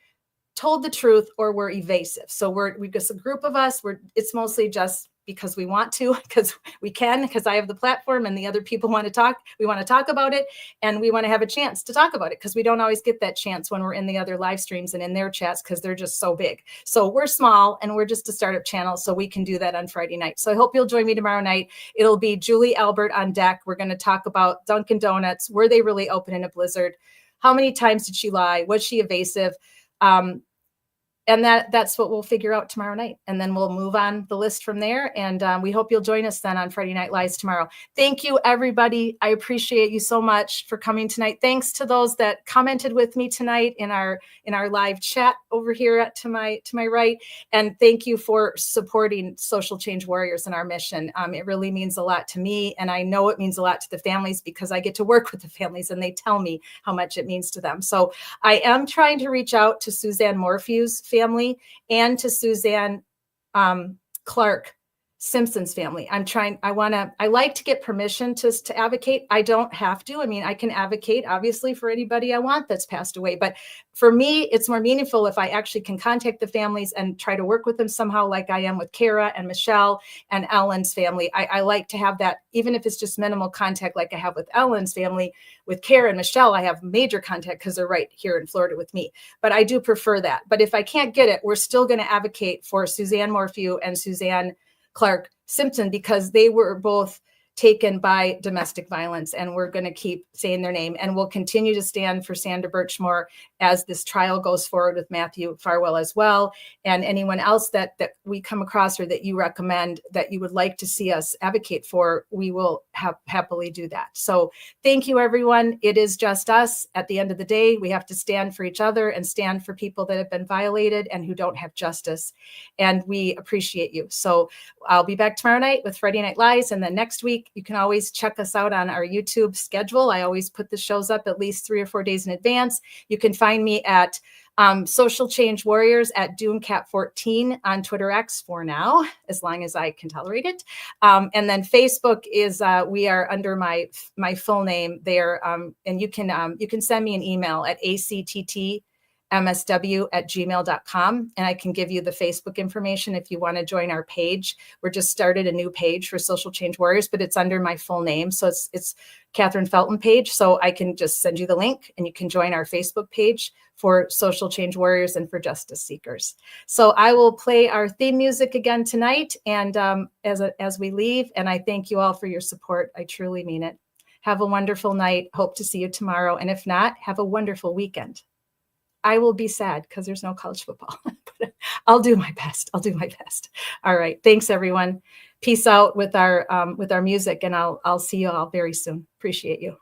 told the truth, or were evasive. So we've got a group of us. It's mostly just because we want to, because we can, because I have the platform and the other people want to talk. We want to talk about it, and we want to have a chance to talk about it, because we don't always get that chance when we're in the other live streams and in their chats, because they're just so big. So we're small, and we're just a startup channel, so we can do that on Friday night. So I hope you'll join me tomorrow night. It'll be Julie Albert on deck. We're going to talk about Dunkin' Donuts. Were they really open in a blizzard? How many times did she lie? Was she evasive? And that's what we'll figure out tomorrow night. And then we'll move on the list from there. And we hope you'll join us then on Friday Night Lies tomorrow. Thank you, everybody. I appreciate you so much for coming tonight. Thanks to those that commented with me tonight in our live chat over here to my right. And thank you for supporting Social Change Warriors and our mission. It really means a lot to me. And I know it means a lot to the families, because I get to work with the families and they tell me how much it means to them. So I am trying to reach out to Suzanne Morphew's family and to Suzanne Clark Simpson's family. I like to get permission to advocate. I don't have to. I mean, I can advocate obviously for anybody I want that's passed away, but for me, it's more meaningful if I actually can contact the families and try to work with them somehow, like I am with Kara and Michelle and Ellen's family. I like to have that, even if it's just minimal contact, like I have with Ellen's family. With Kara and Michelle, I have major contact because they're right here in Florida with me, but I do prefer that. But if I can't get it, we're still going to advocate for Suzanne Morphew and Suzanne Clark Simpson, because they were both taken by domestic violence, and we're going to keep saying their name, and we'll continue to stand for Sandra Birchmore as this trial goes forward with Matthew Farwell as well, and anyone else that we come across or that you recommend that you would like to see us advocate for, we will happily do that. So thank you, everyone. It is just us. At the end of the day, we have to stand for each other and stand for people that have been violated and who don't have justice, and we appreciate you. So I'll be back tomorrow night with Friday Night Lies, and then next week you can always check us out on our YouTube schedule. I always put the shows up at least 3 or 4 days in advance. You can find me at Social Change Warriors at DoomCat14 on Twitter X for now, as long as I can tolerate it. And then Facebook is we are under my full name there, and you can send me an email at acttmsw@gmail.com, and I can give you the Facebook information if you want to join our page. We're just started a new page for Social Change Warriors, but it's under my full name, so it's Catherine Felton page. So I can just send you the link, and you can join our Facebook page for Social Change Warriors and for Justice Seekers. So I will play our theme music again tonight, and as we leave, and I thank you all for your support. I truly mean it. Have a wonderful night. Hope to see you tomorrow, and if not, have a wonderful weekend. I will be sad because there's no college football, but I'll do my best. All right. Thanks, everyone. Peace out with our music, and I'll see you all very soon. Appreciate you.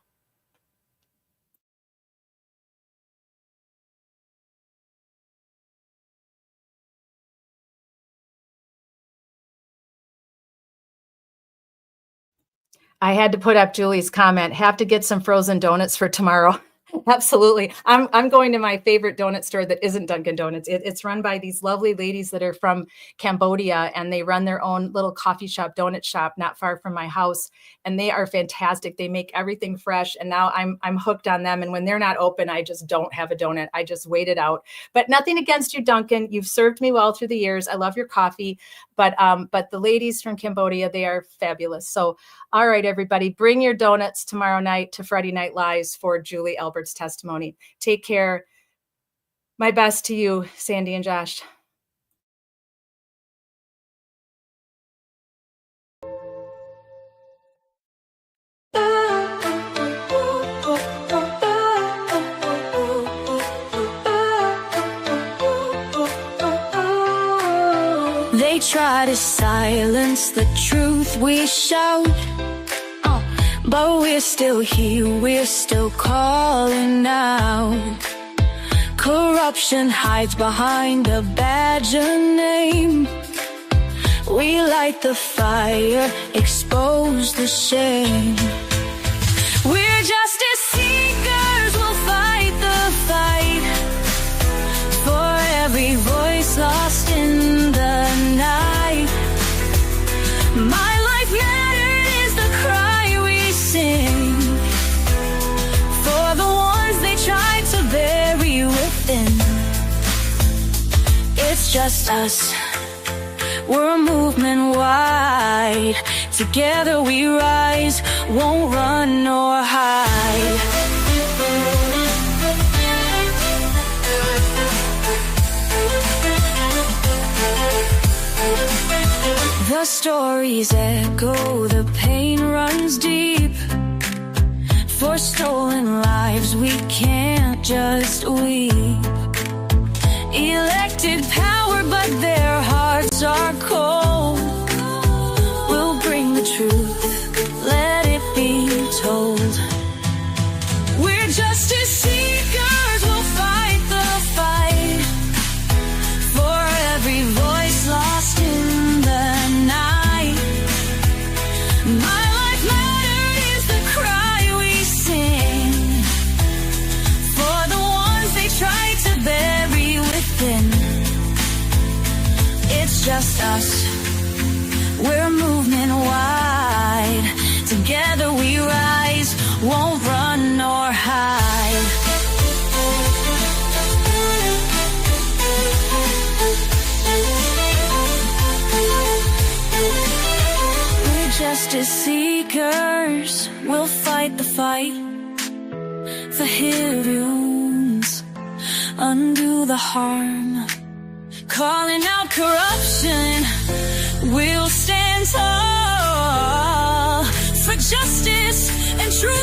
I had to put up Julie's comment. Have to get some frozen donuts for tomorrow. Absolutely. I'm going to my favorite donut store that isn't Dunkin' Donuts. It's run by these lovely ladies that are from Cambodia, and they run their own little coffee shop, donut shop, not far from my house. And they are fantastic. They make everything fresh. And now I'm hooked on them. And when they're not open, I just don't have a donut. I just wait it out. But nothing against you, Dunkin'. You've served me well through the years. I love your coffee. But the ladies from Cambodia, they are fabulous. So, all right, everybody, bring your donuts tomorrow night to Friday Night Lies for Julie Albert's testimony. Take care. My best to you, Sandy and Josh. They try to silence the truth we shout, but we're still here, we're still calling out. Corruption hides behind a badge of name. We light the fire, expose the shame. just us. We're a movement wide. Together we rise, won't run nor hide. The stories echo, the pain runs deep. For stolen lives we can't just weep. Elected power, but their hearts are cold. We'll bring the truth, let it be told. We're justice seekers, we'll fight the fight. For every voice lost in the night. My life mattered is the cry we sing. For the ones they try to bury within. It's just us, we're a movement wide. Together we rise, won't run nor hide. We're justice seekers, we'll fight the fight. For heal wounds, undo the harm. Calling out corruption, we'll stand tall. For justice and truth.